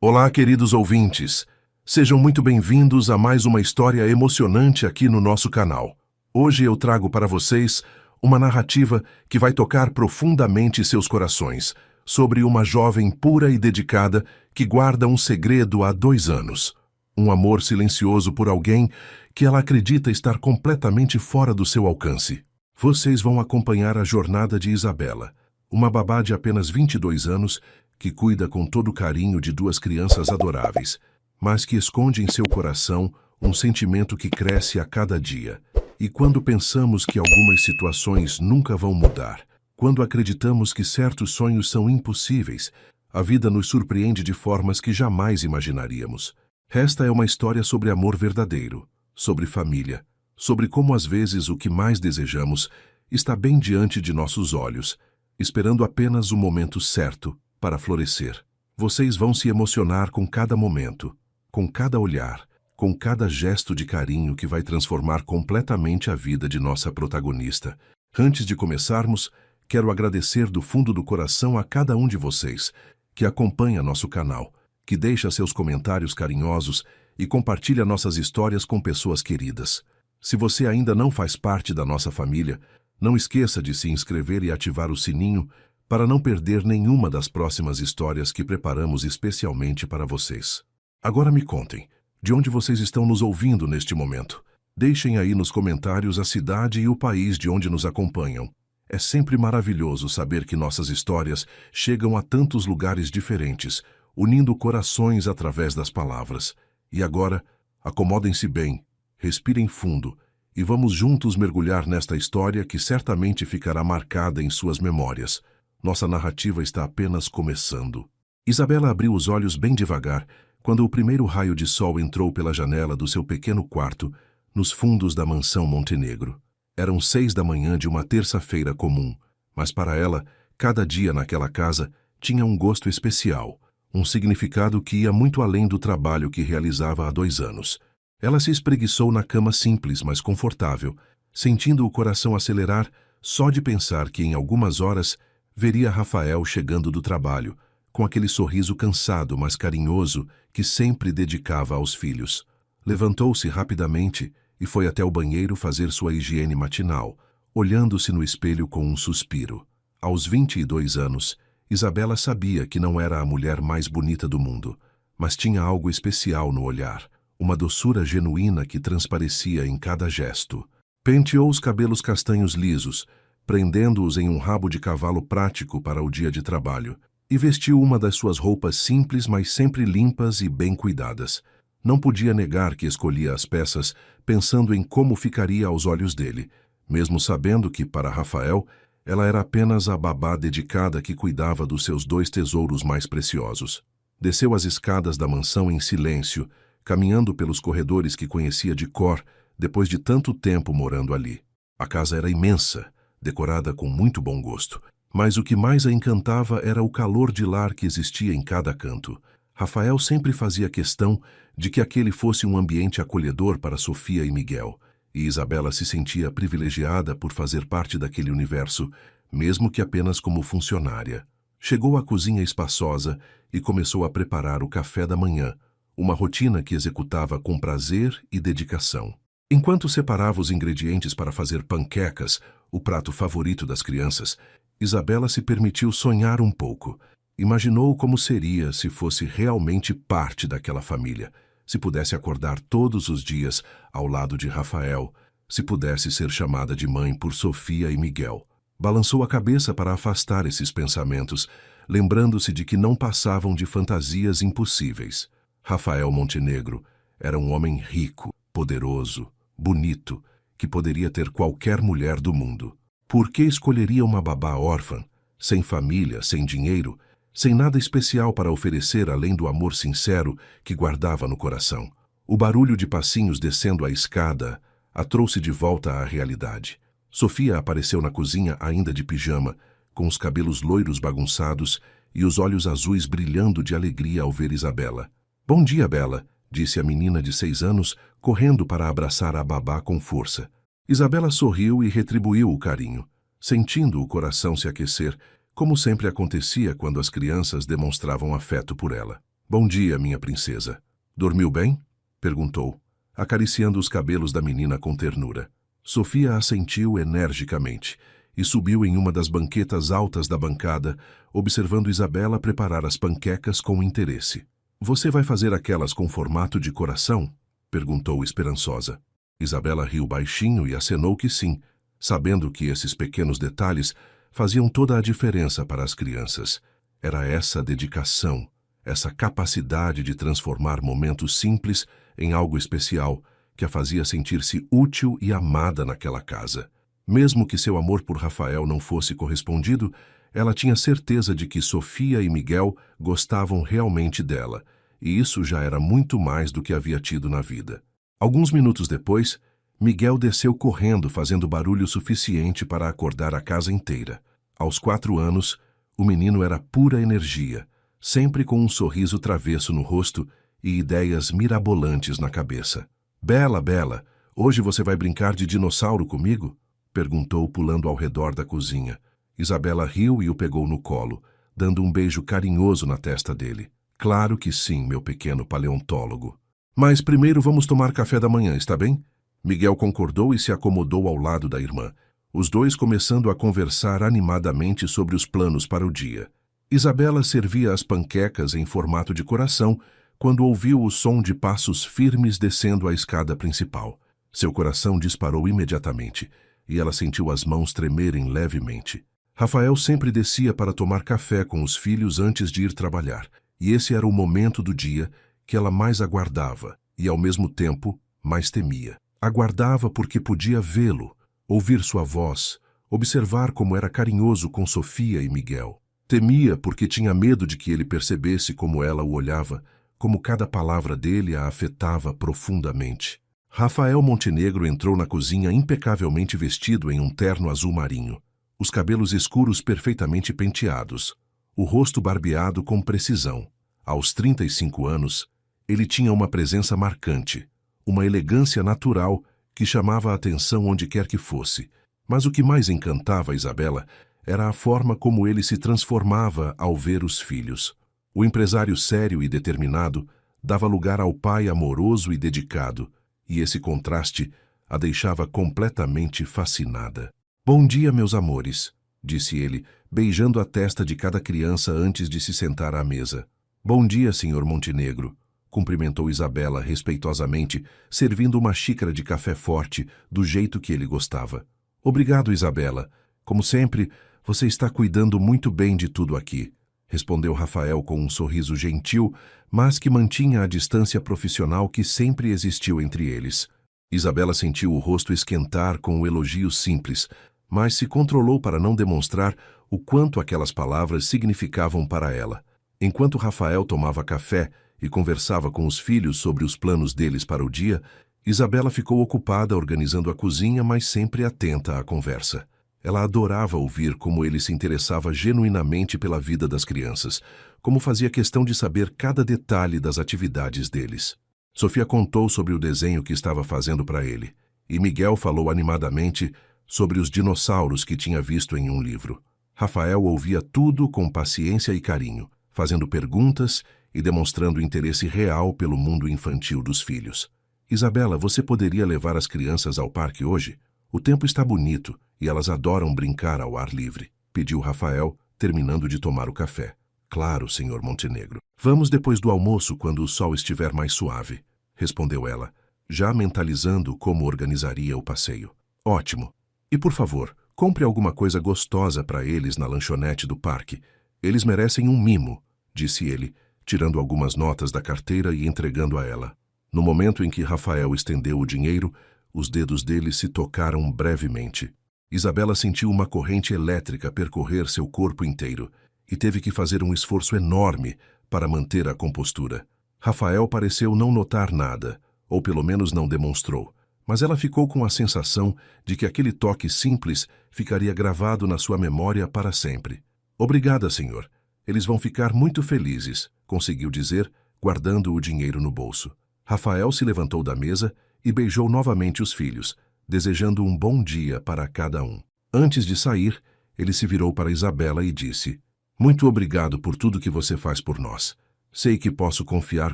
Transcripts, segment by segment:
Olá, queridos ouvintes. Sejam muito bem-vindos a mais uma história emocionante aqui no nosso canal. Hoje eu trago para vocês uma narrativa que vai tocar profundamente seus corações, sobre uma jovem pura e dedicada que guarda um segredo há 2 anos. Um amor silencioso por alguém que ela acredita estar completamente fora do seu alcance. Vocês vão acompanhar a jornada de Isabela, uma babá de apenas 22 anos que cuida com todo carinho de 2 crianças adoráveis, mas que esconde em seu coração um sentimento que cresce a cada dia. E quando pensamos que algumas situações nunca vão mudar, quando acreditamos que certos sonhos são impossíveis, a vida nos surpreende de formas que jamais imaginaríamos. Esta é uma história sobre amor verdadeiro, sobre família, sobre como às vezes o que mais desejamos está bem diante de nossos olhos, esperando apenas o momento certo para florescer. Vocês vão se emocionar com cada momento, com cada olhar, com cada gesto de carinho que vai transformar completamente a vida de nossa protagonista. Antes de começarmos, quero agradecer do fundo do coração a cada um de vocês que acompanha nosso canal, que deixa seus comentários carinhosos e compartilha nossas histórias com pessoas queridas. Se você ainda não faz parte da nossa família, não esqueça de se inscrever e ativar o sininho para não perder nenhuma das próximas histórias que preparamos especialmente para vocês. Agora me contem, de onde vocês estão nos ouvindo neste momento? Deixem aí nos comentários a cidade e o país de onde nos acompanham. É sempre maravilhoso saber que nossas histórias chegam a tantos lugares diferentes, unindo corações através das palavras. E agora, acomodem-se bem, respirem fundo e vamos juntos mergulhar nesta história que certamente ficará marcada em suas memórias. Nossa narrativa está apenas começando. Isabela abriu os olhos bem devagar quando o primeiro raio de sol entrou pela janela do seu pequeno quarto nos fundos da mansão Montenegro. Eram 6 da manhã de uma terça-feira comum, mas para ela, cada dia naquela casa tinha um gosto especial, um significado que ia muito além do trabalho que realizava há 2 anos. Ela se espreguiçou na cama simples, mas confortável, sentindo o coração acelerar só de pensar que em algumas horas veria Rafael chegando do trabalho, com aquele sorriso cansado, mas carinhoso, que sempre dedicava aos filhos. Levantou-se rapidamente e foi até o banheiro fazer sua higiene matinal, olhando-se no espelho com um suspiro. Aos 22 anos, Isabela sabia que não era a mulher mais bonita do mundo, mas tinha algo especial no olhar, uma doçura genuína que transparecia em cada gesto. Penteou os cabelos castanhos lisos, prendendo-os em um rabo de cavalo prático para o dia de trabalho, e vestiu uma das suas roupas simples, mas sempre limpas e bem cuidadas. Não podia negar que escolhia as peças pensando em como ficaria aos olhos dele, mesmo sabendo que, para Rafael, ela era apenas a babá dedicada que cuidava dos seus 2 tesouros mais preciosos. Desceu as escadas da mansão em silêncio, caminhando pelos corredores que conhecia de cor depois de tanto tempo morando ali. A casa era imensa, decorada com muito bom gosto, mas o que mais a encantava era o calor de lar que existia em cada canto. Rafael sempre fazia questão de que aquele fosse um ambiente acolhedor para Sofia e Miguel, e Isabela se sentia privilegiada por fazer parte daquele universo, mesmo que apenas como funcionária. Chegou à cozinha espaçosa e começou a preparar o café da manhã, uma rotina que executava com prazer e dedicação. Enquanto separava os ingredientes para fazer panquecas, o prato favorito das crianças, Isabela se permitiu sonhar um pouco. Imaginou como seria se fosse realmente parte daquela família, se pudesse acordar todos os dias ao lado de Rafael, se pudesse ser chamada de mãe por Sofia e Miguel. Balançou a cabeça para afastar esses pensamentos, lembrando-se de que não passavam de fantasias impossíveis. Rafael Montenegro era um homem rico, poderoso, bonito, que poderia ter qualquer mulher do mundo. Por que escolheria uma babá órfã, sem família, sem dinheiro, sem nada especial para oferecer além do amor sincero que guardava no coração? O barulho de passinhos descendo a escada a trouxe de volta à realidade. Sofia apareceu na cozinha ainda de pijama, com os cabelos loiros bagunçados e os olhos azuis brilhando de alegria ao ver Isabela. "Bom dia, Bela", disse a menina de 6 anos, correndo para abraçar a babá com força. Isabela sorriu e retribuiu o carinho, sentindo o coração se aquecer, como sempre acontecia quando as crianças demonstravam afeto por ela. Bom dia, minha princesa. Dormiu bem? Perguntou, acariciando os cabelos da menina com ternura. Sofia assentiu energicamente e subiu em uma das banquetas altas da bancada, observando Isabela preparar as panquecas com interesse. Você vai fazer aquelas com formato de coração? Perguntou esperançosa. Isabela riu baixinho e acenou que sim, sabendo que esses pequenos detalhes faziam toda a diferença para as crianças. Era essa dedicação, essa capacidade de transformar momentos simples em algo especial que a fazia sentir-se útil e amada naquela casa. Mesmo que seu amor por Rafael não fosse correspondido, ela tinha certeza de que Sofia e Miguel gostavam realmente dela, e isso já era muito mais do que havia tido na vida. Alguns minutos depois, Miguel desceu correndo, fazendo barulho suficiente para acordar a casa inteira. Aos 4 anos, o menino era pura energia, sempre com um sorriso travesso no rosto e ideias mirabolantes na cabeça. Bela, Bela, hoje você vai brincar de dinossauro comigo? Perguntou, pulando ao redor da cozinha. Isabela riu e o pegou no colo, dando um beijo carinhoso na testa dele. Claro que sim, meu pequeno paleontólogo. Mas primeiro vamos tomar café da manhã, está bem? Miguel concordou e se acomodou ao lado da irmã, os dois começando a conversar animadamente sobre os planos para o dia. Isabela servia as panquecas em formato de coração quando ouviu o som de passos firmes descendo a escada principal. Seu coração disparou imediatamente e ela sentiu as mãos tremerem levemente. Rafael sempre descia para tomar café com os filhos antes de ir trabalhar, e esse era o momento do dia que ela mais aguardava e, ao mesmo tempo, mais temia. Aguardava porque podia vê-lo, ouvir sua voz, observar como era carinhoso com Sofia e Miguel. Temia porque tinha medo de que ele percebesse como ela o olhava, como cada palavra dele a afetava profundamente. Rafael Montenegro entrou na cozinha impecavelmente vestido em um terno azul marinho, os cabelos escuros perfeitamente penteados, o rosto barbeado com precisão. Aos 35 anos, ele tinha uma presença marcante, uma elegância natural que chamava a atenção onde quer que fosse. Mas o que mais encantava Isabela era a forma como ele se transformava ao ver os filhos. O empresário sério e determinado dava lugar ao pai amoroso e dedicado, e esse contraste a deixava completamente fascinada. Bom dia, meus amores, disse ele, beijando a testa de cada criança antes de se sentar à mesa. Bom dia, senhor Montenegro, cumprimentou Isabela respeitosamente, servindo uma xícara de café forte, do jeito que ele gostava. Obrigado, Isabela. Como sempre, você está cuidando muito bem de tudo aqui, respondeu Rafael com um sorriso gentil, mas que mantinha a distância profissional que sempre existiu entre eles. Isabela sentiu o rosto esquentar com o elogio simples, mas se controlou para não demonstrar o quanto aquelas palavras significavam para ela. Enquanto Rafael tomava café e conversava com os filhos sobre os planos deles para o dia, Isabela ficou ocupada organizando a cozinha, mas sempre atenta à conversa. Ela adorava ouvir como ele se interessava genuinamente pela vida das crianças, como fazia questão de saber cada detalhe das atividades deles. Sofia contou sobre o desenho que estava fazendo para ele, e Miguel falou animadamente sobre os dinossauros que tinha visto em um livro. Rafael ouvia tudo com paciência e carinho, fazendo perguntas e demonstrando interesse real pelo mundo infantil dos filhos. Isabela, você poderia levar as crianças ao parque hoje? O tempo está bonito e elas adoram brincar ao ar livre, pediu Rafael, terminando de tomar o café. Claro, senhor Montenegro. Vamos depois do almoço, quando o sol estiver mais suave, respondeu ela, já mentalizando como organizaria o passeio. Ótimo. E por favor, compre alguma coisa gostosa para eles na lanchonete do parque. Eles merecem um mimo, disse ele, tirando algumas notas da carteira e entregando a ela. No momento em que Rafael estendeu o dinheiro, os dedos dele se tocaram brevemente. Isabela sentiu uma corrente elétrica percorrer seu corpo inteiro e teve que fazer um esforço enorme para manter a compostura. Rafael pareceu não notar nada, ou pelo menos não demonstrou, mas ela ficou com a sensação de que aquele toque simples ficaria gravado na sua memória para sempre. Obrigada, senhor. Eles vão ficar muito felizes, conseguiu dizer, guardando o dinheiro no bolso. Rafael se levantou da mesa e beijou novamente os filhos, desejando um bom dia para cada um. Antes de sair, ele se virou para Isabela e disse: Muito obrigado por tudo que você faz por nós. Sei que posso confiar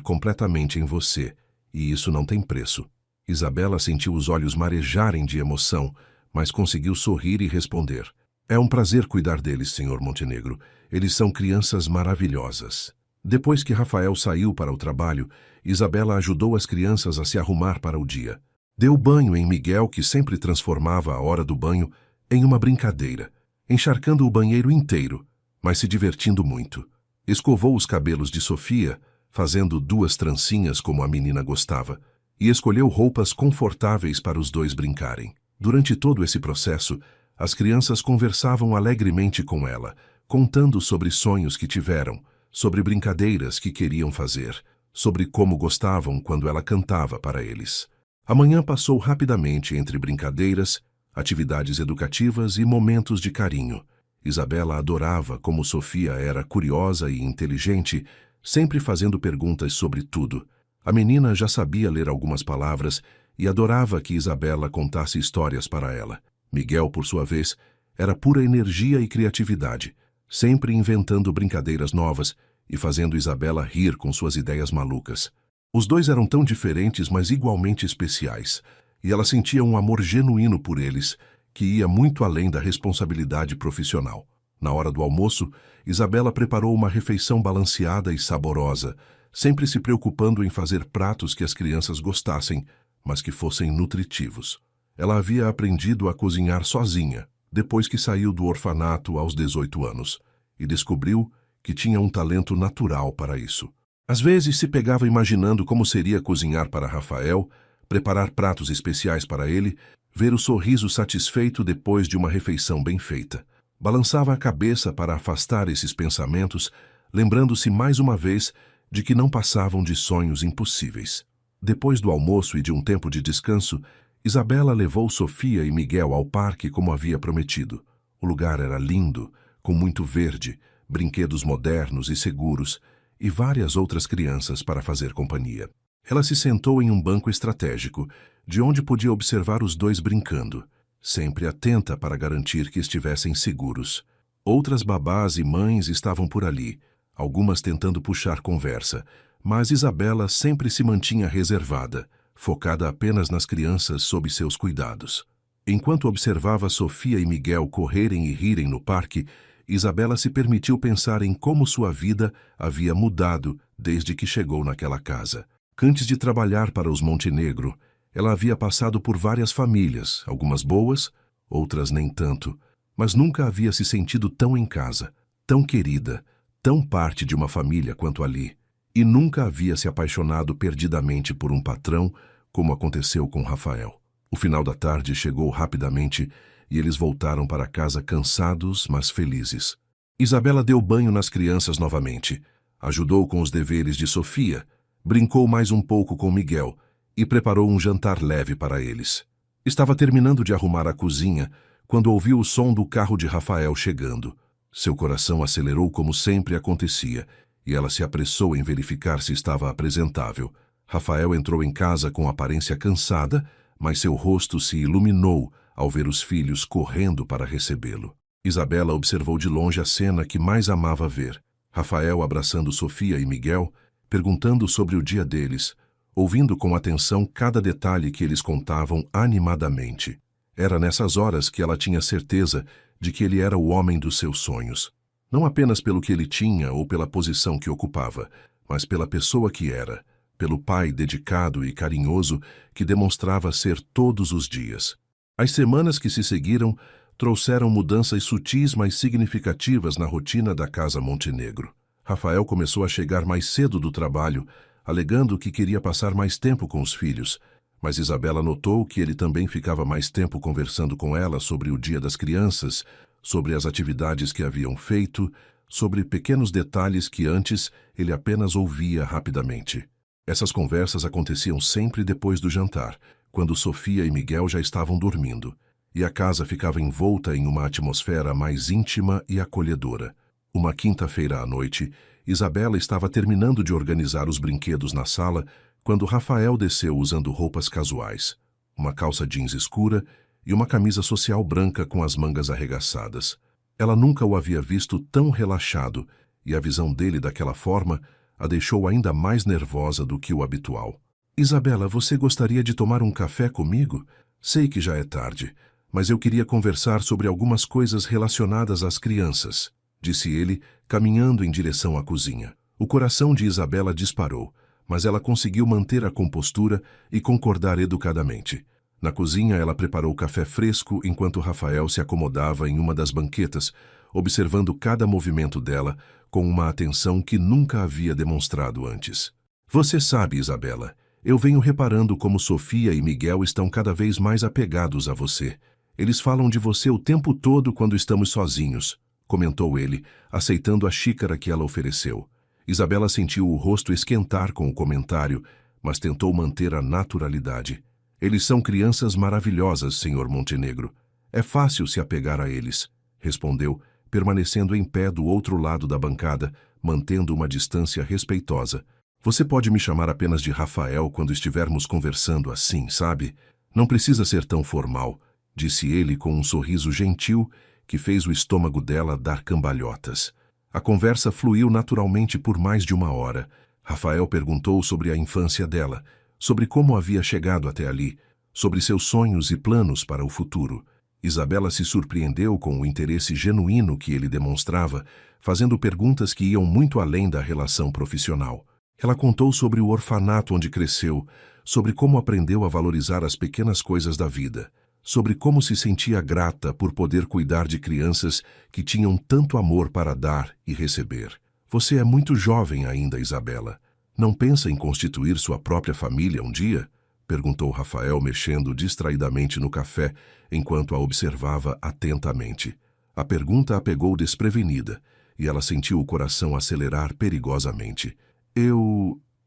completamente em você, e isso não tem preço. Isabela sentiu os olhos marejarem de emoção, mas conseguiu sorrir e responder. É um prazer cuidar deles, Sr. Montenegro. Eles são crianças maravilhosas. Depois que Rafael saiu para o trabalho, Isabela ajudou as crianças a se arrumar para o dia. Deu banho em Miguel, que sempre transformava a hora do banho em uma brincadeira, encharcando o banheiro inteiro, mas se divertindo muito. Escovou os cabelos de Sofia, fazendo 2 trancinhas como a menina gostava, e escolheu roupas confortáveis para os dois brincarem. Durante todo esse processo, as crianças conversavam alegremente com ela, contando sobre sonhos que tiveram, sobre brincadeiras que queriam fazer, sobre como gostavam quando ela cantava para eles. A manhã passou rapidamente entre brincadeiras, atividades educativas e momentos de carinho. Isabela adorava como Sofia era curiosa e inteligente, sempre fazendo perguntas sobre tudo. A menina já sabia ler algumas palavras e adorava que Isabela contasse histórias para ela. Miguel, por sua vez, era pura energia e criatividade, sempre inventando brincadeiras novas e fazendo Isabela rir com suas ideias malucas. Os dois eram tão diferentes, mas igualmente especiais, e ela sentia um amor genuíno por eles, que ia muito além da responsabilidade profissional. Na hora do almoço, Isabela preparou uma refeição balanceada e saborosa, sempre se preocupando em fazer pratos que as crianças gostassem, mas que fossem nutritivos. Ela havia aprendido a cozinhar sozinha, depois que saiu do orfanato aos 18 anos, e descobriu que tinha um talento natural para isso. Às vezes se pegava imaginando como seria cozinhar para Rafael, preparar pratos especiais para ele, ver o sorriso satisfeito depois de uma refeição bem feita. Balançava a cabeça para afastar esses pensamentos, lembrando-se mais uma vez de que não passavam de sonhos impossíveis. Depois do almoço e de um tempo de descanso, Isabela levou Sofia e Miguel ao parque como havia prometido. O lugar era lindo, com muito verde, brinquedos modernos e seguros, e várias outras crianças para fazer companhia. Ela se sentou em um banco estratégico, de onde podia observar os dois brincando, sempre atenta para garantir que estivessem seguros. Outras babás e mães estavam por ali, algumas tentando puxar conversa, mas Isabela sempre se mantinha reservada, focada apenas nas crianças sob seus cuidados. Enquanto observava Sofia e Miguel correrem e rirem no parque, Isabela se permitiu pensar em como sua vida havia mudado desde que chegou naquela casa. Antes de trabalhar para os Montenegro, ela havia passado por várias famílias, algumas boas, outras nem tanto, mas nunca havia se sentido tão em casa, tão querida, tão parte de uma família quanto ali, e nunca havia se apaixonado perdidamente por um patrão, como aconteceu com Rafael. O final da tarde chegou rapidamente e eles voltaram para casa cansados, mas felizes. Isabela deu banho nas crianças novamente, ajudou com os deveres de Sofia, brincou mais um pouco com Miguel e preparou um jantar leve para eles. Estava terminando de arrumar a cozinha quando ouviu o som do carro de Rafael chegando. Seu coração acelerou como sempre acontecia e ela se apressou em verificar se estava apresentável. Rafael entrou em casa com aparência cansada, mas seu rosto se iluminou ao ver os filhos correndo para recebê-lo. Isabela observou de longe a cena que mais amava ver. Rafael abraçando Sofia e Miguel, perguntando sobre o dia deles, ouvindo com atenção cada detalhe que eles contavam animadamente. Era nessas horas que ela tinha certeza de que ele era o homem dos seus sonhos. Não apenas pelo que ele tinha ou pela posição que ocupava, mas pela pessoa que era, pelo pai dedicado e carinhoso que demonstrava ser todos os dias. As semanas que se seguiram trouxeram mudanças sutis, mas significativas na rotina da casa Montenegro. Rafael começou a chegar mais cedo do trabalho, alegando que queria passar mais tempo com os filhos, mas Isabela notou que ele também ficava mais tempo conversando com ela sobre o dia das crianças, sobre as atividades que haviam feito, sobre pequenos detalhes que antes ele apenas ouvia rapidamente. Essas conversas aconteciam sempre depois do jantar, quando Sofia e Miguel já estavam dormindo, e a casa ficava envolta em uma atmosfera mais íntima e acolhedora. Uma quinta-feira à noite, Isabela estava terminando de organizar os brinquedos na sala quando Rafael desceu usando roupas casuais, uma calça jeans escura e uma camisa social branca com as mangas arregaçadas. Ela nunca o havia visto tão relaxado, e a visão dele daquela forma a deixou ainda mais nervosa do que o habitual. Isabela, você gostaria de tomar um café comigo? Sei que já é tarde, mas eu queria conversar sobre algumas coisas relacionadas às crianças, disse ele, caminhando em direção à cozinha. O coração de Isabela disparou, mas ela conseguiu manter a compostura e concordar educadamente. Na cozinha, ela preparou café fresco enquanto Rafael se acomodava em uma das banquetas, observando cada movimento dela com uma atenção que nunca havia demonstrado antes. Você sabe, Isabela, eu venho reparando como Sofia e Miguel estão cada vez mais apegados a você. Eles falam de você o tempo todo quando estamos sozinhos, comentou ele, aceitando a xícara que ela ofereceu. Isabela sentiu o rosto esquentar com o comentário, mas tentou manter a naturalidade. Eles são crianças maravilhosas, Sr. Montenegro. É fácil se apegar a eles, respondeu, permanecendo em pé do outro lado da bancada, mantendo uma distância respeitosa. Você pode me chamar apenas de Rafael quando estivermos conversando assim, sabe? Não precisa ser tão formal, disse ele com um sorriso gentil que fez o estômago dela dar cambalhotas. A conversa fluiu naturalmente por mais de uma hora. Rafael perguntou sobre a infância dela, sobre como havia chegado até ali, sobre seus sonhos e planos para o futuro. Isabela se surpreendeu com o interesse genuíno que ele demonstrava, fazendo perguntas que iam muito além da relação profissional. Ela contou sobre o orfanato onde cresceu, sobre como aprendeu a valorizar as pequenas coisas da vida, sobre como se sentia grata por poder cuidar de crianças que tinham tanto amor para dar e receber. Você é muito jovem ainda, Isabela. Não pensa em constituir sua própria família um dia? Perguntou Rafael, mexendo distraidamente no café, enquanto a observava atentamente. A pergunta a pegou desprevenida, e ela sentiu o coração acelerar perigosamente.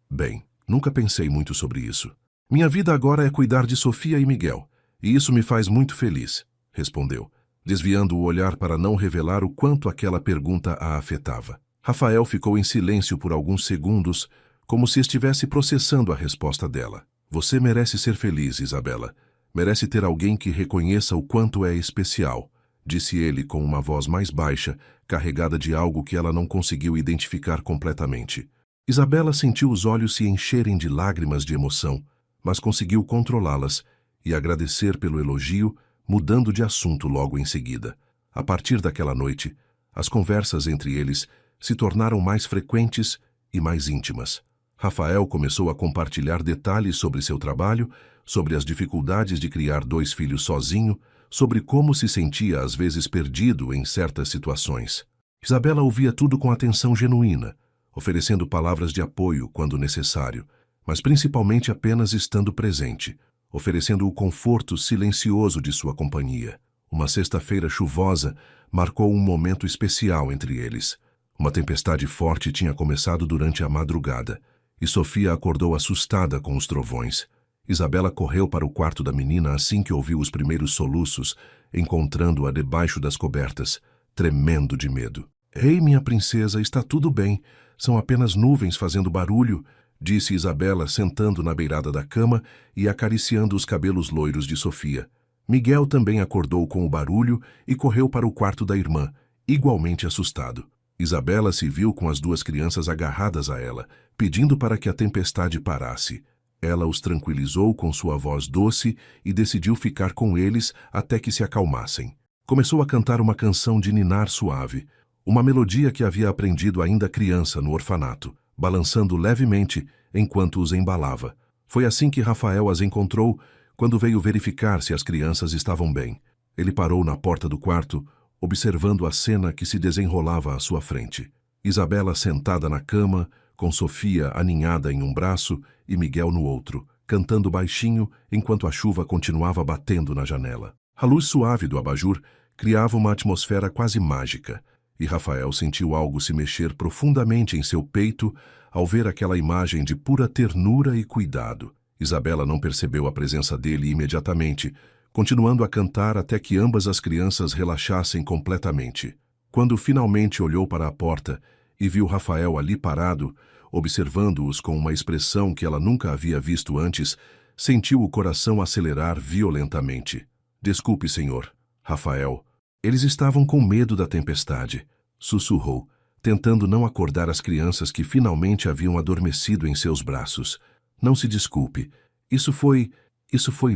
Bem, nunca pensei muito sobre isso. Minha vida agora é cuidar de Sofia e Miguel, e isso me faz muito feliz, respondeu, desviando o olhar para não revelar o quanto aquela pergunta a afetava. Rafael ficou em silêncio por alguns segundos, como se estivesse processando a resposta dela. Você merece ser feliz, Isabela. Merece ter alguém que reconheça o quanto é especial, disse ele com uma voz mais baixa, carregada de algo que ela não conseguiu identificar completamente. Isabela sentiu os olhos se encherem de lágrimas de emoção, mas conseguiu controlá-las e agradecer pelo elogio, mudando de assunto logo em seguida. A partir daquela noite, as conversas entre eles se tornaram mais frequentes e mais íntimas. Rafael começou a compartilhar detalhes sobre seu trabalho, sobre as dificuldades de criar 2 filhos sozinho, sobre como se sentia às vezes perdido em certas situações. Isabela ouvia tudo com atenção genuína, oferecendo palavras de apoio quando necessário, mas principalmente apenas estando presente, oferecendo o conforto silencioso de sua companhia. Uma sexta-feira chuvosa marcou um momento especial entre eles. Uma tempestade forte tinha começado durante a madrugada, e Sofia acordou assustada com os trovões. Isabela correu para o quarto da menina assim que ouviu os primeiros soluços, encontrando-a debaixo das cobertas, tremendo de medo. Ei, minha princesa, está tudo bem. São apenas nuvens fazendo barulho, disse Isabela, sentando na beirada da cama e acariciando os cabelos loiros de Sofia. Miguel também acordou com o barulho e correu para o quarto da irmã, igualmente assustado. Isabela se viu com as 2 crianças agarradas a ela, pedindo para que a tempestade parasse. Ela os tranquilizou com sua voz doce e decidiu ficar com eles até que se acalmassem. Começou a cantar uma canção de ninar suave, uma melodia que havia aprendido ainda criança no orfanato, balançando levemente enquanto os embalava. Foi assim que Rafael as encontrou quando veio verificar se as crianças estavam bem. Ele parou na porta do quarto, observando a cena que se desenrolava à sua frente. Isabela sentada na cama, com Sofia aninhada em um braço e Miguel no outro, cantando baixinho enquanto a chuva continuava batendo na janela. A luz suave do abajur criava uma atmosfera quase mágica, e Rafael sentiu algo se mexer profundamente em seu peito ao ver aquela imagem de pura ternura e cuidado. Isabela não percebeu a presença dele imediatamente, continuando a cantar até que ambas as crianças relaxassem completamente. Quando finalmente olhou para a porta e viu Rafael ali parado, observando-os com uma expressão que ela nunca havia visto antes, sentiu o coração acelerar violentamente. Desculpe, senhor. Rafael. Eles estavam com medo da tempestade, sussurrou, tentando não acordar as crianças que finalmente haviam adormecido em seus braços. Não se desculpe. Isso foi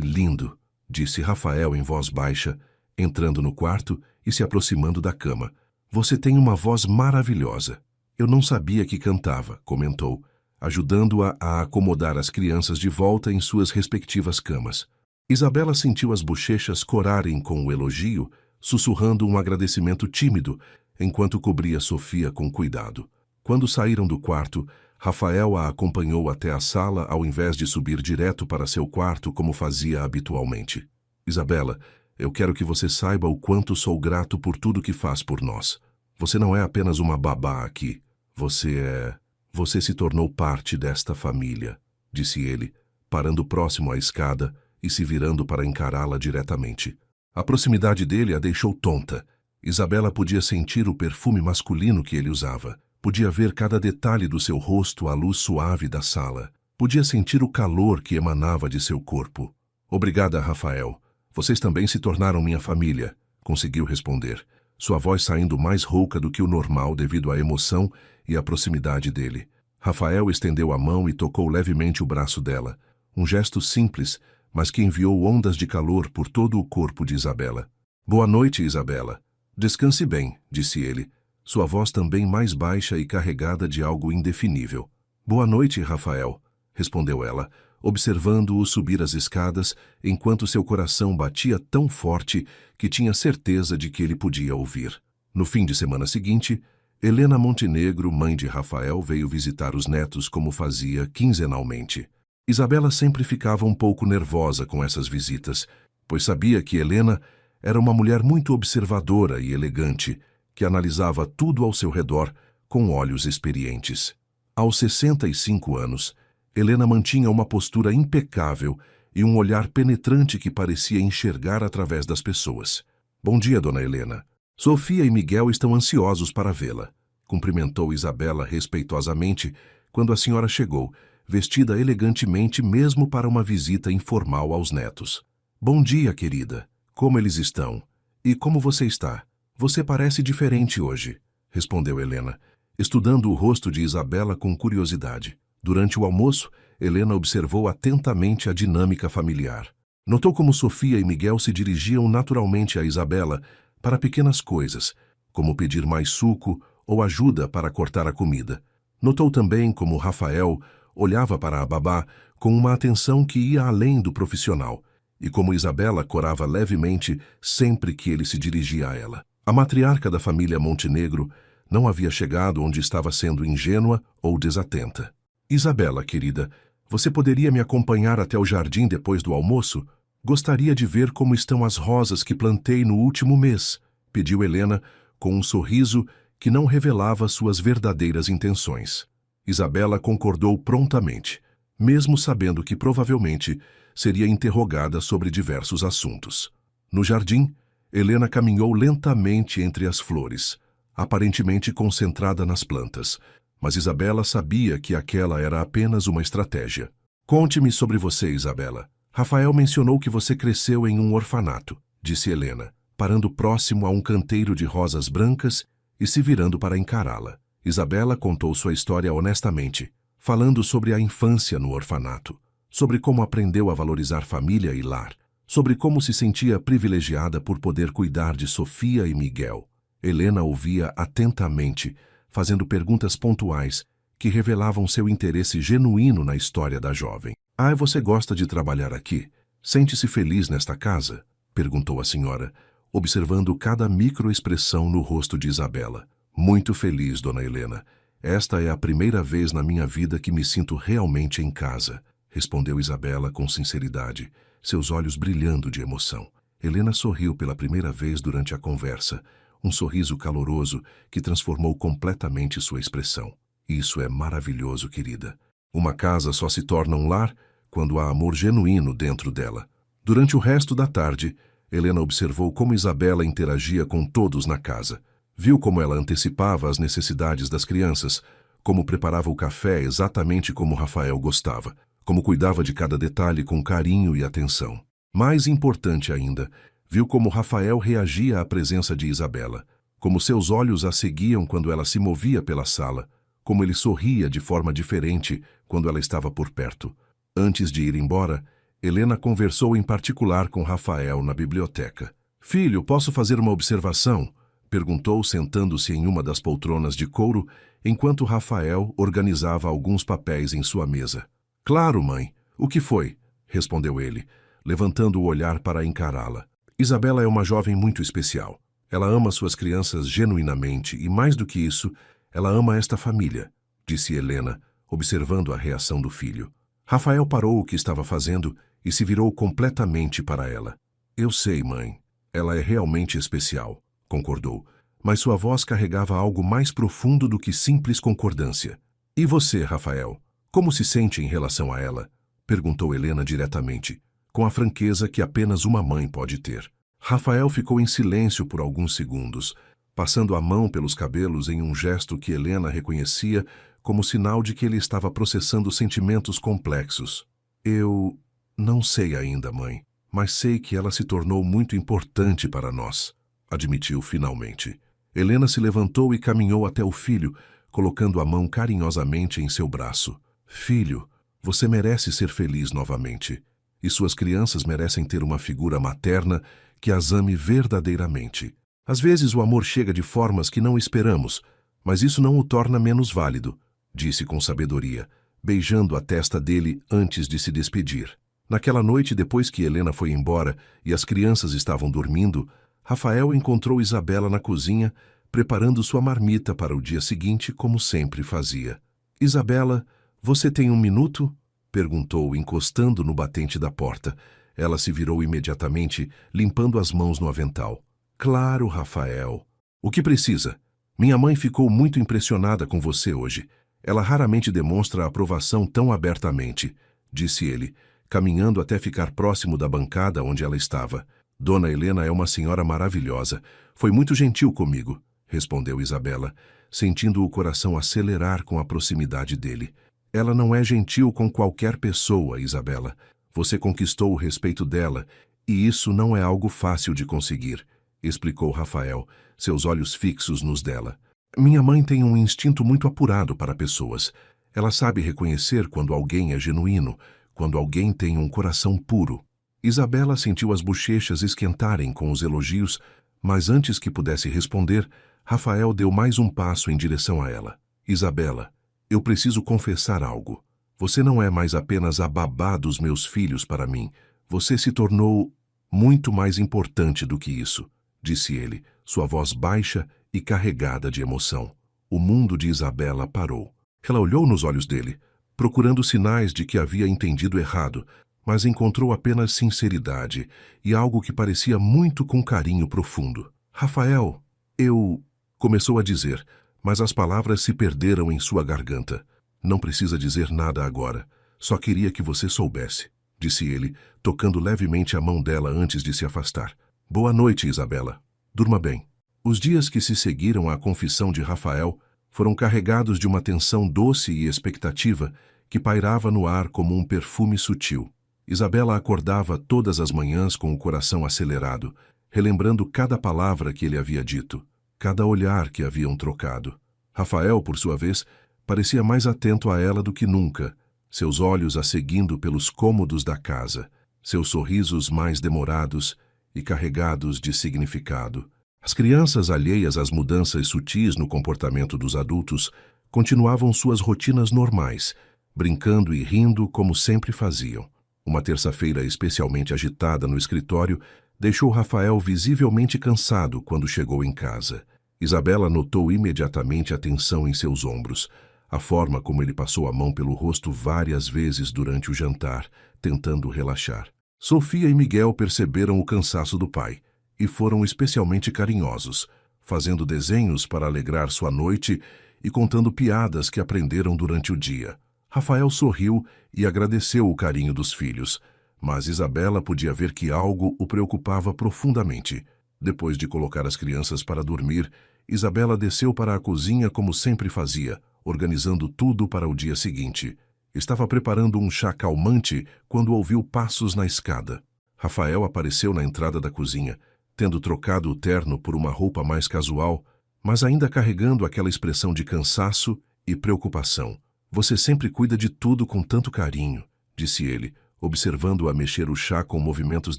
lindo, disse Rafael em voz baixa, entrando no quarto e se aproximando da cama. Você tem uma voz maravilhosa. Eu não sabia que cantava, comentou, ajudando-a a acomodar as crianças de volta em suas respectivas camas. Isabela sentiu as bochechas corarem com o elogio, sussurrando um agradecimento tímido, enquanto cobria Sofia com cuidado. Quando saíram do quarto, Rafael a acompanhou até a sala ao invés de subir direto para seu quarto como fazia habitualmente. Isabela, eu quero que você saiba o quanto sou grato por tudo que faz por nós. Você não é apenas uma babá aqui. Você se tornou parte desta família, disse ele, parando próximo à escada e se virando para encará-la diretamente. A proximidade dele a deixou tonta. Isabela podia sentir o perfume masculino que ele usava. Podia ver cada detalhe do seu rosto à luz suave da sala. Podia sentir o calor que emanava de seu corpo. Obrigada, Rafael. Vocês também se tornaram minha família, conseguiu responder, sua voz saindo mais rouca do que o normal devido à emoção e à proximidade dele. Rafael estendeu a mão e tocou levemente o braço dela. Um gesto simples, mas que enviou ondas de calor por todo o corpo de Isabela. Boa noite, Isabela. Descanse bem, disse ele, sua voz também mais baixa e carregada de algo indefinível. Boa noite, Rafael, respondeu ela, observando-o subir as escadas, enquanto seu coração batia tão forte que tinha certeza de que ele podia ouvir. No fim de semana seguinte, Helena Montenegro, mãe de Rafael, veio visitar os netos como fazia quinzenalmente. Isabela sempre ficava um pouco nervosa com essas visitas, pois sabia que Helena era uma mulher muito observadora e elegante, que analisava tudo ao seu redor com olhos experientes. Aos 65 anos, Helena mantinha uma postura impecável e um olhar penetrante que parecia enxergar através das pessoas. Bom dia, dona Helena. Sofia e Miguel estão ansiosos para vê-la, cumprimentou Isabela respeitosamente quando a senhora chegou, vestida elegantemente mesmo para uma visita informal aos netos. Bom dia, querida. Como eles estão? E como você está? Você parece diferente hoje, respondeu Helena, estudando o rosto de Isabela com curiosidade. Durante o almoço, Helena observou atentamente a dinâmica familiar. Notou como Sofia e Miguel se dirigiam naturalmente a Isabela para pequenas coisas, como pedir mais suco ou ajuda para cortar a comida. Notou também como Rafael olhava para a babá com uma atenção que ia além do profissional, e como Isabela corava levemente sempre que ele se dirigia a ela. A matriarca da família Montenegro não havia chegado onde estava sendo ingênua ou desatenta. Isabela, querida, você poderia me acompanhar até o jardim depois do almoço? Gostaria de ver como estão as rosas que plantei no último mês, pediu Helena com um sorriso que não revelava suas verdadeiras intenções. Isabela concordou prontamente, mesmo sabendo que provavelmente seria interrogada sobre diversos assuntos. No jardim, Helena caminhou lentamente entre as flores, aparentemente concentrada nas plantas, mas Isabela sabia que aquela era apenas uma estratégia. Conte-me sobre você, Isabela. Rafael mencionou que você cresceu em um orfanato, disse Helena, parando próximo a um canteiro de rosas brancas e se virando para encará-la. Isabela contou sua história honestamente, falando sobre a infância no orfanato, sobre como aprendeu a valorizar família e lar, sobre como se sentia privilegiada por poder cuidar de Sofia e Miguel. Helena ouvia atentamente, fazendo perguntas pontuais que revelavam seu interesse genuíno na história da jovem. Ah, você gosta de trabalhar aqui? Sente-se feliz nesta casa? Perguntou a senhora, observando cada microexpressão no rosto de Isabela. Muito feliz, dona Helena. Esta é a primeira vez na minha vida que me sinto realmente em casa, respondeu Isabela com sinceridade, seus olhos brilhando de emoção. Helena sorriu pela primeira vez durante a conversa, um sorriso caloroso que transformou completamente sua expressão. Isso é maravilhoso, querida. Uma casa só se torna um lar quando há amor genuíno dentro dela. Durante o resto da tarde, Helena observou como Isabela interagia com todos na casa. Viu como ela antecipava as necessidades das crianças, como preparava o café exatamente como Rafael gostava, como cuidava de cada detalhe com carinho e atenção. Mais importante ainda, viu como Rafael reagia à presença de Isabela. como seus olhos a seguiam quando ela se movia pela sala, como ele sorria de forma diferente quando ela estava por perto. Antes de ir embora, Helena conversou em particular com Rafael na biblioteca. "Filho, posso fazer uma observação?" perguntou, sentando-se em uma das poltronas de couro, enquanto Rafael organizava alguns papéis em sua mesa. "Claro, mãe. O que foi?" respondeu ele, levantando o olhar para encará-la. "Isabela é uma jovem muito especial. Ela ama suas crianças genuinamente e, mais do que isso, ela ama esta família", disse Helena, observando a reação do filho. Rafael parou o que estava fazendo e se virou completamente para ela. "Eu sei, mãe. Ela é realmente especial", concordou, mas sua voz carregava algo mais profundo do que simples concordância. "E você, Rafael? Como se sente em relação a ela?" perguntou Helena diretamente, com a franqueza que apenas uma mãe pode ter. Rafael ficou em silêncio por alguns segundos, passando a mão pelos cabelos em um gesto que Helena reconhecia como sinal de que ele estava processando sentimentos complexos. "Eu não sei ainda, mãe, mas sei que ela se tornou muito importante para nós", admitiu finalmente. Helena se levantou e caminhou até o filho, colocando a mão carinhosamente em seu braço. "Filho, você merece ser feliz novamente, e suas crianças merecem ter uma figura materna que as ame verdadeiramente. Às vezes o amor chega de formas que não esperamos, mas isso não o torna menos válido", disse com sabedoria, beijando a testa dele antes de se despedir. Naquela noite, depois que Helena foi embora e as crianças estavam dormindo, Rafael encontrou Isabela na cozinha, preparando sua marmita para o dia seguinte, como sempre fazia. "Isabela, você tem 1 minuto?" perguntou, encostando no batente da porta. Ela se virou imediatamente, limpando as mãos no avental. "Claro, Rafael. O que precisa? Minha mãe ficou muito impressionada com você hoje. Ela raramente demonstra aprovação tão abertamente", disse ele, caminhando até ficar próximo da bancada onde ela estava. "Dona Helena é uma senhora maravilhosa. Foi muito gentil comigo", respondeu Isabela, sentindo o coração acelerar com a proximidade dele. "Ela não é gentil com qualquer pessoa, Isabela. Você conquistou o respeito dela, e isso não é algo fácil de conseguir", explicou Rafael, seus olhos fixos nos dela. "Minha mãe tem um instinto muito apurado para pessoas. Ela sabe reconhecer quando alguém é genuíno, quando alguém tem um coração puro." Isabela sentiu as bochechas esquentarem com os elogios, mas antes que pudesse responder, Rafael deu mais um passo em direção a ela. "Isabela, eu preciso confessar algo. Você não é mais apenas a babá dos meus filhos para mim. Você se tornou muito mais importante do que isso", disse ele, sua voz baixa e carregada de emoção. O mundo de Isabela parou. Ela olhou nos olhos dele, procurando sinais de que havia entendido errado, mas encontrou apenas sinceridade e algo que parecia muito com carinho profundo. "Rafael, eu..." começou a dizer, mas as palavras se perderam em sua garganta. "Não precisa dizer nada agora. Só queria que você soubesse", disse ele, tocando levemente a mão dela antes de se afastar. "Boa noite, Isabela. Durma bem." Os dias que se seguiram à confissão de Rafael foram carregados de uma tensão doce e expectativa que pairava no ar como um perfume sutil. Isabela acordava todas as manhãs com o coração acelerado, relembrando cada palavra que ele havia dito, cada olhar que haviam trocado. Rafael, por sua vez, parecia mais atento a ela do que nunca, seus olhos a seguindo pelos cômodos da casa, seus sorrisos mais demorados e carregados de significado. As crianças, alheias às mudanças sutis no comportamento dos adultos, continuavam suas rotinas normais, brincando e rindo como sempre faziam. Uma terça-feira especialmente agitada no escritório deixou Rafael visivelmente cansado quando chegou em casa. Isabela notou imediatamente a tensão em seus ombros, a forma como ele passou a mão pelo rosto várias vezes durante o jantar, tentando relaxar. Sofia e Miguel perceberam o cansaço do pai e foram especialmente carinhosos, fazendo desenhos para alegrar sua noite e contando piadas que aprenderam durante o dia. Rafael sorriu e agradeceu o carinho dos filhos, mas Isabela podia ver que algo o preocupava profundamente. Depois de colocar as crianças para dormir, Isabela desceu para a cozinha como sempre fazia, organizando tudo para o dia seguinte. Estava preparando um chá calmante quando ouviu passos na escada. Rafael apareceu na entrada da cozinha, tendo trocado o terno por uma roupa mais casual, mas ainda carregando aquela expressão de cansaço e preocupação. Você sempre cuida de tudo com tanto carinho, disse ele, observando-a mexer o chá com movimentos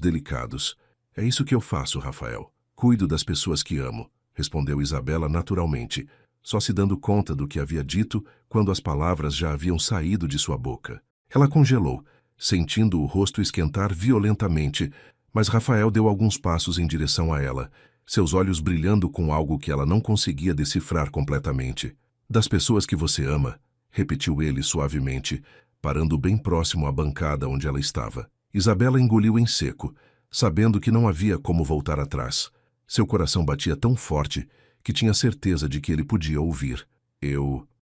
delicados. É isso que eu faço, Rafael. Cuido das pessoas que amo, respondeu Isabela naturalmente, só se dando conta do que havia dito quando as palavras já haviam saído de sua boca. Ela congelou, sentindo o rosto esquentar violentamente, mas Rafael deu alguns passos em direção a ela, seus olhos brilhando com algo que ela não conseguia decifrar completamente. Das pessoas que você ama, repetiu ele suavemente, parando bem próximo à bancada onde ela estava. Isabela engoliu em seco, sabendo que não havia como voltar atrás. Seu coração batia tão forte que tinha certeza de que ele podia ouvir.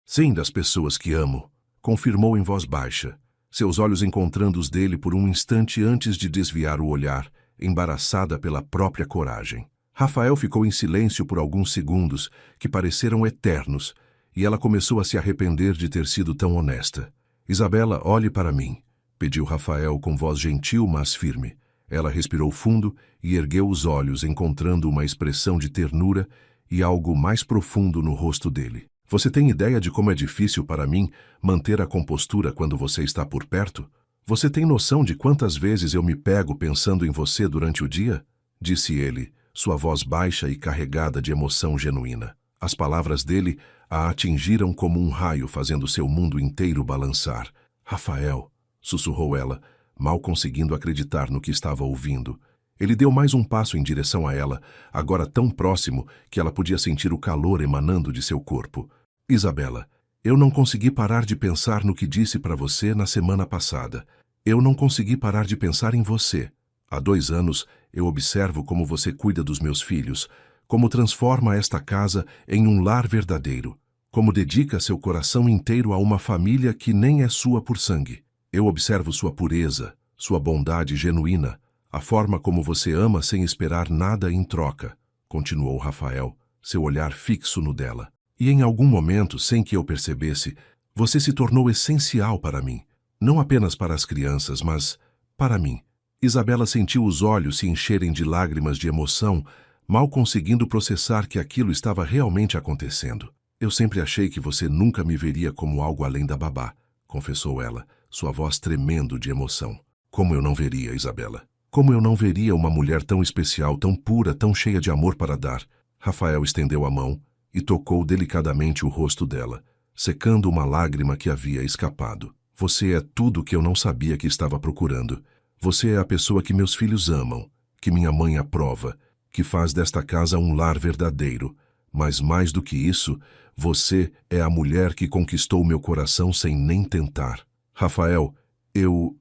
Sim, das pessoas que amo, confirmou em voz baixa, seus olhos encontrando os dele por um instante antes de desviar o olhar, embaraçada pela própria coragem. Rafael ficou em silêncio por alguns segundos, que pareceram eternos, e ela começou a se arrepender de ter sido tão honesta. Isabela, olhe para mim, pediu Rafael com voz gentil, mas firme. Ela respirou fundo e ergueu os olhos, encontrando uma expressão de ternura e algo mais profundo no rosto dele. Você tem ideia de como é difícil para mim manter a compostura quando você está por perto? Você tem noção de quantas vezes eu me pego pensando em você durante o dia? Disse ele, sua voz baixa e carregada de emoção genuína. As palavras dele a atingiram como um raio, fazendo seu mundo inteiro balançar. Rafael, sussurrou ela, mal conseguindo acreditar no que estava ouvindo. Ele deu mais um passo em direção a ela, agora tão próximo que ela podia sentir o calor emanando de seu corpo. Isabela, eu não consegui parar de pensar no que disse para você na semana passada. Eu não consegui parar de pensar em você. Há 2 anos, eu observo como você cuida dos meus filhos, como transforma esta casa em um lar verdadeiro, como dedica seu coração inteiro a uma família que nem é sua por sangue. Eu observo sua pureza, sua bondade genuína, a forma como você ama sem esperar nada em troca, continuou Rafael, seu olhar fixo no dela. E em algum momento, sem que eu percebesse, você se tornou essencial para mim. Não apenas para as crianças, mas para mim. Isabela sentiu os olhos se encherem de lágrimas de emoção, mal conseguindo processar que aquilo estava realmente acontecendo. Eu sempre achei que você nunca me veria como algo além da babá, confessou ela, sua voz tremendo de emoção. Como eu não veria, Isabela? Como eu não veria uma mulher tão especial, tão pura, tão cheia de amor para dar? Rafael estendeu a mão e tocou delicadamente o rosto dela, secando uma lágrima que havia escapado. Você é tudo o que eu não sabia que estava procurando. Você é a pessoa que meus filhos amam, que minha mãe aprova, que faz desta casa um lar verdadeiro. Mas mais do que isso, você é a mulher que conquistou meu coração sem nem tentar. Rafael, eu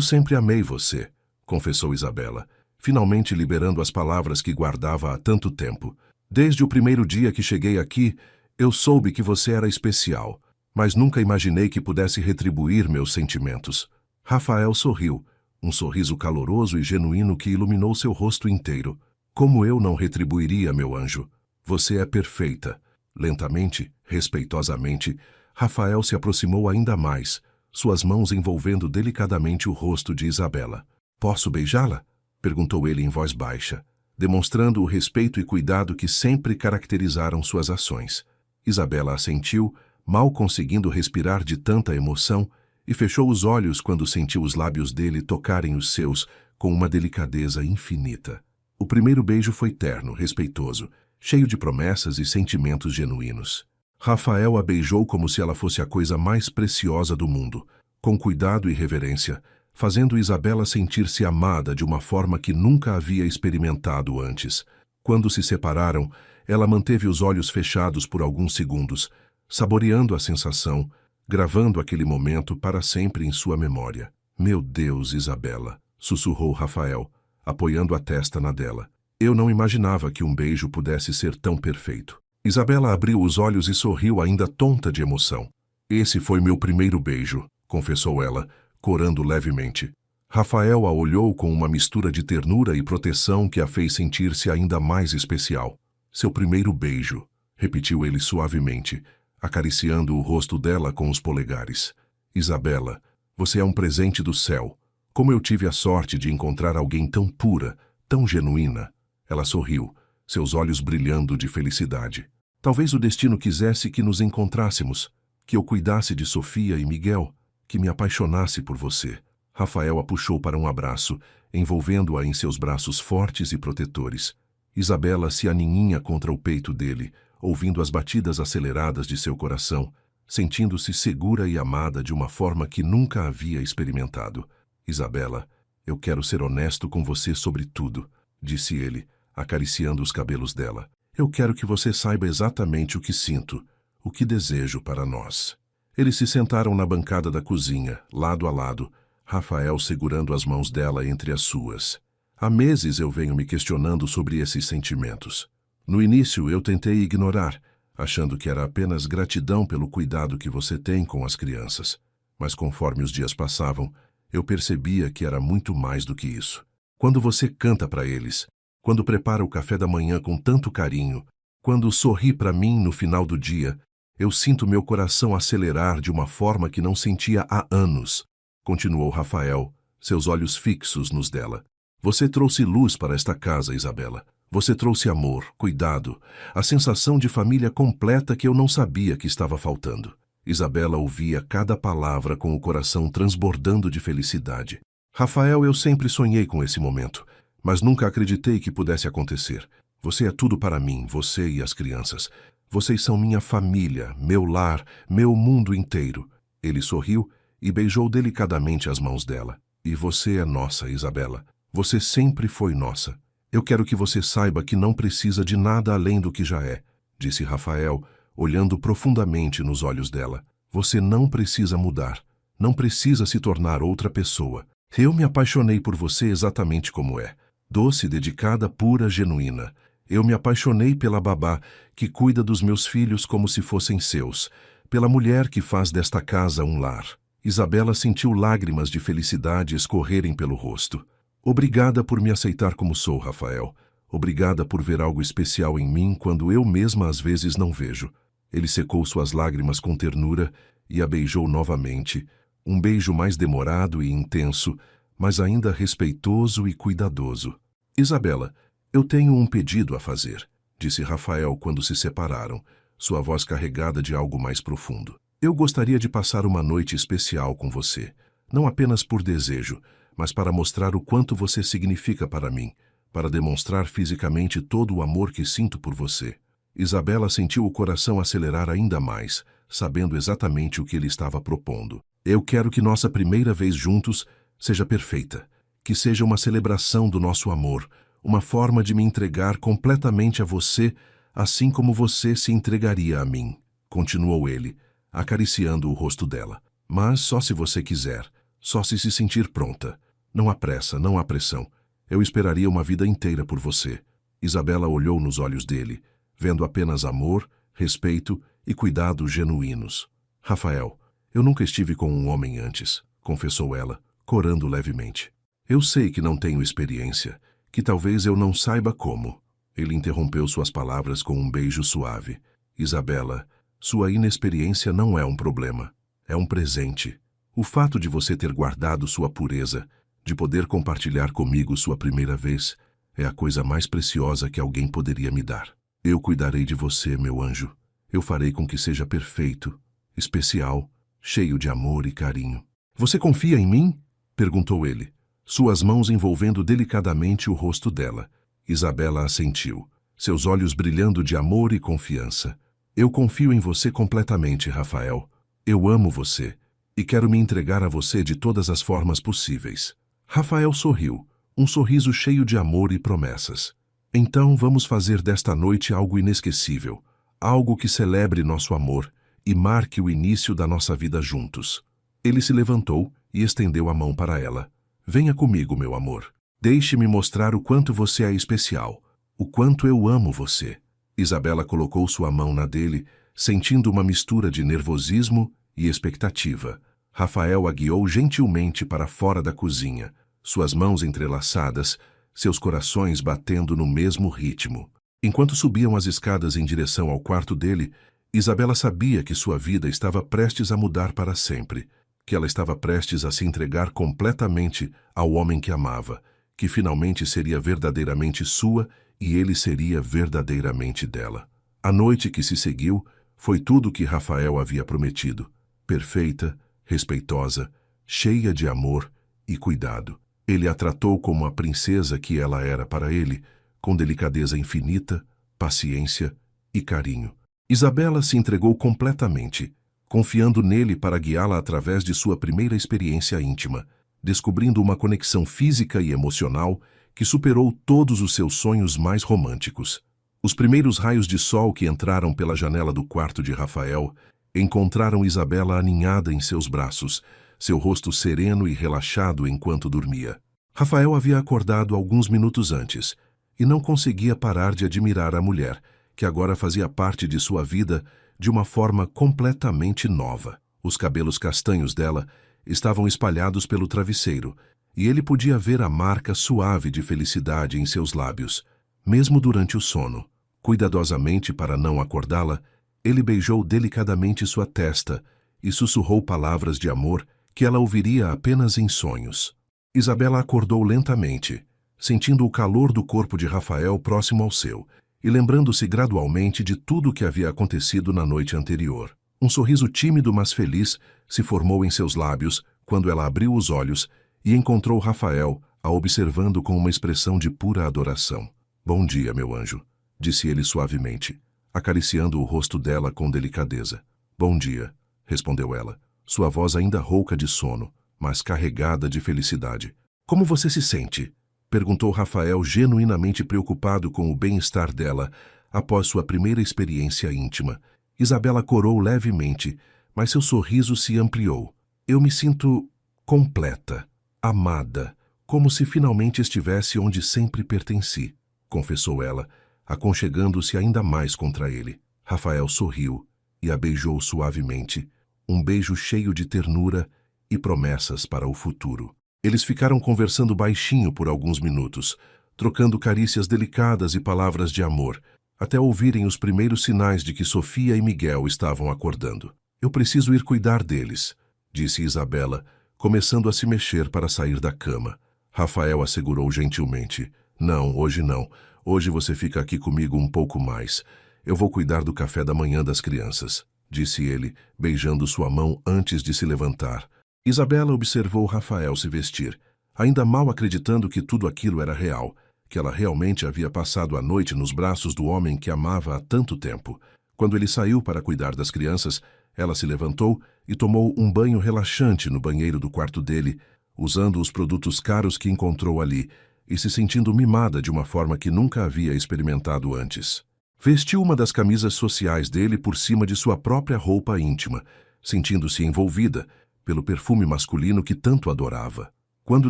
sempre amei você, confessou Isabela, finalmente liberando as palavras que guardava há tanto tempo. Desde o primeiro dia que cheguei aqui, eu soube que você era especial, mas nunca imaginei que pudesse retribuir meus sentimentos. Rafael sorriu, um sorriso caloroso e genuíno que iluminou seu rosto inteiro. Como eu não retribuiria, meu anjo? Você é perfeita. Lentamente, respeitosamente, Rafael se aproximou ainda mais, suas mãos envolvendo delicadamente o rosto de Isabela. Posso beijá-la? Perguntou ele em voz baixa, demonstrando o respeito e cuidado que sempre caracterizaram suas ações. Isabela assentiu, mal conseguindo respirar de tanta emoção, e fechou os olhos quando sentiu os lábios dele tocarem os seus com uma delicadeza infinita. O primeiro beijo foi terno, respeitoso, cheio de promessas e sentimentos genuínos. Rafael a beijou como se ela fosse a coisa mais preciosa do mundo, com cuidado e reverência, fazendo Isabela sentir-se amada de uma forma que nunca havia experimentado antes. Quando se separaram, ela manteve os olhos fechados por alguns segundos, saboreando a sensação, gravando aquele momento para sempre em sua memória. Meu Deus, Isabela, sussurrou Rafael, apoiando a testa na dela. Eu não imaginava que um beijo pudesse ser tão perfeito. Isabela abriu os olhos e sorriu ainda tonta de emoção. Esse foi meu primeiro beijo, confessou ela, corando levemente. Rafael a olhou com uma mistura de ternura e proteção que a fez sentir-se ainda mais especial. Seu primeiro beijo, repetiu ele suavemente, acariciando o rosto dela com os polegares. Isabela, você é um presente do céu. Como eu tive a sorte de encontrar alguém tão pura, tão genuína. Ela sorriu, seus olhos brilhando de felicidade. Talvez o destino quisesse que nos encontrássemos, que eu cuidasse de Sofia e Miguel, que me apaixonasse por você. Rafael a puxou para um abraço, envolvendo-a em seus braços fortes e protetores. Isabela se aninha contra o peito dele, ouvindo as batidas aceleradas de seu coração, sentindo-se segura e amada de uma forma que nunca havia experimentado. Isabela, eu quero ser honesto com você sobre tudo, disse ele, acariciando os cabelos dela. Eu quero que você saiba exatamente o que sinto, o que desejo para nós. Eles se sentaram na bancada da cozinha, lado a lado, Rafael segurando as mãos dela entre as suas. Há meses eu venho me questionando sobre esses sentimentos. No início eu tentei ignorar, achando que era apenas gratidão pelo cuidado que você tem com as crianças. Mas conforme os dias passavam, eu percebia que era muito mais do que isso. Quando você canta para eles, quando prepara o café da manhã com tanto carinho, quando sorri para mim no final do dia, eu sinto meu coração acelerar de uma forma que não sentia há anos, continuou Rafael, seus olhos fixos nos dela. Você trouxe luz para esta casa, Isabela. Você trouxe amor, cuidado, a sensação de família completa que eu não sabia que estava faltando. Isabela ouvia cada palavra com o coração transbordando de felicidade. Rafael, eu sempre sonhei com esse momento, mas nunca acreditei que pudesse acontecer. Você é tudo para mim, você e as crianças. Vocês são minha família, meu lar, meu mundo inteiro. Ele sorriu e beijou delicadamente as mãos dela. E você é nossa, Isabela. Você sempre foi nossa. Eu quero que você saiba que não precisa de nada além do que já é, disse Rafael, olhando profundamente nos olhos dela. Você não precisa mudar. Não precisa se tornar outra pessoa. Eu me apaixonei por você exatamente como é. Doce, dedicada, pura, genuína. Eu me apaixonei pela babá, que cuida dos meus filhos como se fossem seus. Pela mulher que faz desta casa um lar. Isabela sentiu lágrimas de felicidade escorrerem pelo rosto. Obrigada por me aceitar como sou, Rafael. Obrigada por ver algo especial em mim quando eu mesma às vezes não vejo. Ele secou suas lágrimas com ternura e a beijou novamente. Um beijo mais demorado e intenso, mas ainda respeitoso e cuidadoso. Isabela, eu tenho um pedido a fazer, disse Rafael quando se separaram, sua voz carregada de algo mais profundo. Eu gostaria de passar uma noite especial com você, não apenas por desejo, mas para mostrar o quanto você significa para mim, para demonstrar fisicamente todo o amor que sinto por você. Isabela sentiu o coração acelerar ainda mais, sabendo exatamente o que ele estava propondo. Eu quero que nossa primeira vez juntos seja perfeita, que seja uma celebração do nosso amor, uma forma de me entregar completamente a você, assim como você se entregaria a mim, continuou ele, acariciando o rosto dela. Mas só se você quiser, só se sentir pronta. Não há pressa, não há pressão. Eu esperaria uma vida inteira por você. Isabela olhou nos olhos dele, vendo apenas amor, respeito e cuidado genuínos. Rafael, eu nunca estive com um homem antes, confessou ela, corando levemente. Eu sei que não tenho experiência, que talvez eu não saiba como. Ele interrompeu suas palavras com um beijo suave. Isabela, sua inexperiência não é um problema, é um presente. O fato de você ter guardado sua pureza, de poder compartilhar comigo sua primeira vez, é a coisa mais preciosa que alguém poderia me dar. Eu cuidarei de você, meu anjo. Eu farei com que seja perfeito, especial, cheio de amor e carinho. Você confia em mim? Perguntou ele, suas mãos envolvendo delicadamente o rosto dela. Isabela assentiu, seus olhos brilhando de amor e confiança. Eu confio em você completamente, Rafael. Eu amo você e quero me entregar a você de todas as formas possíveis. Rafael sorriu, um sorriso cheio de amor e promessas. Então vamos fazer desta noite algo inesquecível, algo que celebre nosso amor e marque o início da nossa vida juntos. Ele se levantou e estendeu a mão para ela. Venha comigo, meu amor. Deixe-me mostrar o quanto você é especial, o quanto eu amo você. Isabela colocou sua mão na dele, sentindo uma mistura de nervosismo e expectativa. Rafael a guiou gentilmente para fora da cozinha, suas mãos entrelaçadas, seus corações batendo no mesmo ritmo. Enquanto subiam as escadas em direção ao quarto dele, Isabela sabia que sua vida estava prestes a mudar para sempre, que ela estava prestes a se entregar completamente ao homem que amava, que finalmente seria verdadeiramente sua e ele seria verdadeiramente dela. A noite que se seguiu foi tudo o que Rafael havia prometido: perfeita, respeitosa, cheia de amor e cuidado. Ele a tratou como a princesa que ela era para ele, com delicadeza infinita, paciência e carinho. Isabela se entregou completamente, confiando nele para guiá-la através de sua primeira experiência íntima, descobrindo uma conexão física e emocional que superou todos os seus sonhos mais românticos. Os primeiros raios de sol que entraram pela janela do quarto de Rafael encontraram Isabela aninhada em seus braços, seu rosto sereno e relaxado enquanto dormia. Rafael havia acordado alguns minutos antes e não conseguia parar de admirar a mulher, que agora fazia parte de sua vida de uma forma completamente nova. Os cabelos castanhos dela estavam espalhados pelo travesseiro, e ele podia ver a marca suave de felicidade em seus lábios, mesmo durante o sono. Cuidadosamente para não acordá-la, ele beijou delicadamente sua testa e sussurrou palavras de amor que ela ouviria apenas em sonhos. Isabela acordou lentamente, sentindo o calor do corpo de Rafael próximo ao seu, e lembrando-se gradualmente de tudo o que havia acontecido na noite anterior. Um sorriso tímido mas feliz se formou em seus lábios quando ela abriu os olhos e encontrou Rafael a observando com uma expressão de pura adoração. "Bom dia, meu anjo", disse ele suavemente, acariciando o rosto dela com delicadeza. "Bom dia", respondeu ela, sua voz ainda rouca de sono, mas carregada de felicidade. "Como você se sente?", perguntou Rafael, genuinamente preocupado com o bem-estar dela após sua primeira experiência íntima. Isabela corou levemente, mas seu sorriso se ampliou. "Eu me sinto completa, amada, como se finalmente estivesse onde sempre pertenci", confessou ela, aconchegando-se ainda mais contra ele. Rafael sorriu e a beijou suavemente, um beijo cheio de ternura e promessas para o futuro. Eles ficaram conversando baixinho por alguns minutos, trocando carícias delicadas e palavras de amor, até ouvirem os primeiros sinais de que Sofia e Miguel estavam acordando. "Eu preciso ir cuidar deles", disse Isabela, começando a se mexer para sair da cama. Rafael assegurou gentilmente: "Não, hoje não. Hoje você fica aqui comigo um pouco mais. Eu vou cuidar do café da manhã das crianças", disse ele, beijando sua mão antes de se levantar. Isabela observou Rafael se vestir, ainda mal acreditando que tudo aquilo era real, que ela realmente havia passado a noite nos braços do homem que amava há tanto tempo. Quando ele saiu para cuidar das crianças, ela se levantou e tomou um banho relaxante no banheiro do quarto dele, usando os produtos caros que encontrou ali e se sentindo mimada de uma forma que nunca havia experimentado antes. Vestiu uma das camisas sociais dele por cima de sua própria roupa íntima, sentindo-se envolvida pelo perfume masculino que tanto adorava. Quando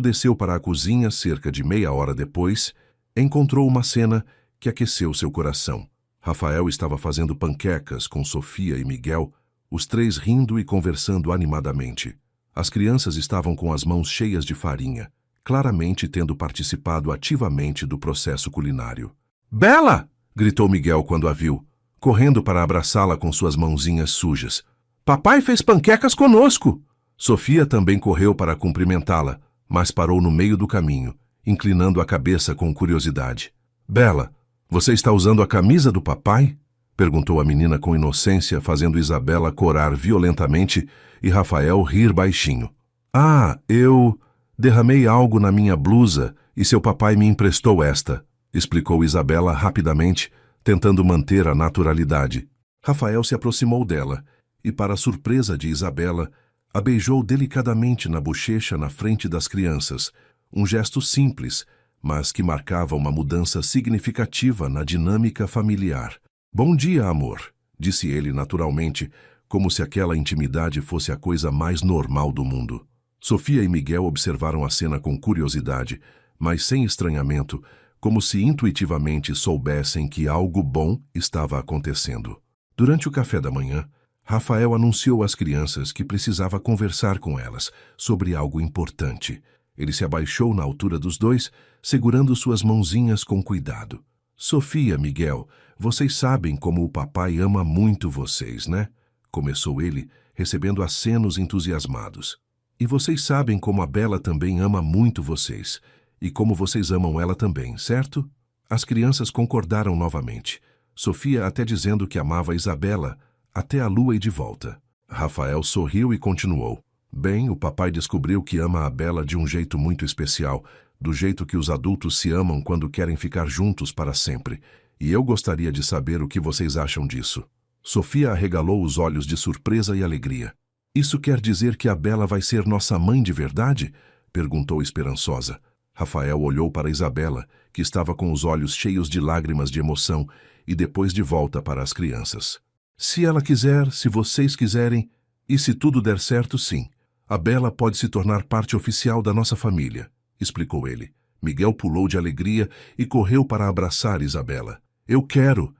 desceu para a cozinha, cerca de meia hora depois, encontrou uma cena que aqueceu seu coração. Rafael estava fazendo panquecas com Sofia e Miguel, os três rindo e conversando animadamente. As crianças estavam com as mãos cheias de farinha, claramente tendo participado ativamente do processo culinário. "Bela!", gritou Miguel quando a viu, correndo para abraçá-la com suas mãozinhas sujas. "Papai fez panquecas conosco!" Sofia também correu para cumprimentá-la, mas parou no meio do caminho, inclinando a cabeça com curiosidade. "Bela, você está usando a camisa do papai?", perguntou a menina com inocência, fazendo Isabela corar violentamente e Rafael rir baixinho. "Ah, eu derramei algo na minha blusa e seu papai me emprestou esta", explicou Isabela rapidamente, tentando manter a naturalidade. Rafael se aproximou dela e, para a surpresa de Isabela, a beijou delicadamente na bochecha na frente das crianças, um gesto simples, mas que marcava uma mudança significativa na dinâmica familiar. "Bom dia, amor", disse ele naturalmente, como se aquela intimidade fosse a coisa mais normal do mundo. Sofia e Miguel observaram a cena com curiosidade, mas sem estranhamento, como se intuitivamente soubessem que algo bom estava acontecendo. Durante o café da manhã, Rafael anunciou às crianças que precisava conversar com elas sobre algo importante. Ele se abaixou na altura dos dois, segurando suas mãozinhas com cuidado. "Sofia, Miguel, vocês sabem como o papai ama muito vocês, né?", começou ele, recebendo acenos entusiasmados. "E vocês sabem como a Bela também ama muito vocês, e como vocês amam ela também, certo?", As crianças concordaram novamente, Sofia até dizendo que amava Isabela até a lua e de volta. Rafael sorriu e continuou. Bem, o papai descobriu que ama a Bela de um jeito muito especial, do jeito que os adultos se amam quando querem ficar juntos para sempre. E eu gostaria de saber o que vocês acham disso. Sofia arregalou os olhos de surpresa e alegria. Isso quer dizer que a Bela vai ser nossa mãe de verdade? Perguntou esperançosa. Rafael olhou para Isabela, que estava com os olhos cheios de lágrimas de emoção, e depois de volta para as crianças. Se ela quiser, se vocês quiserem, e se tudo der certo, sim. A Bela pode se tornar parte oficial da nossa família, explicou ele. Miguel pulou de alegria e correu para abraçar Isabela. Eu quero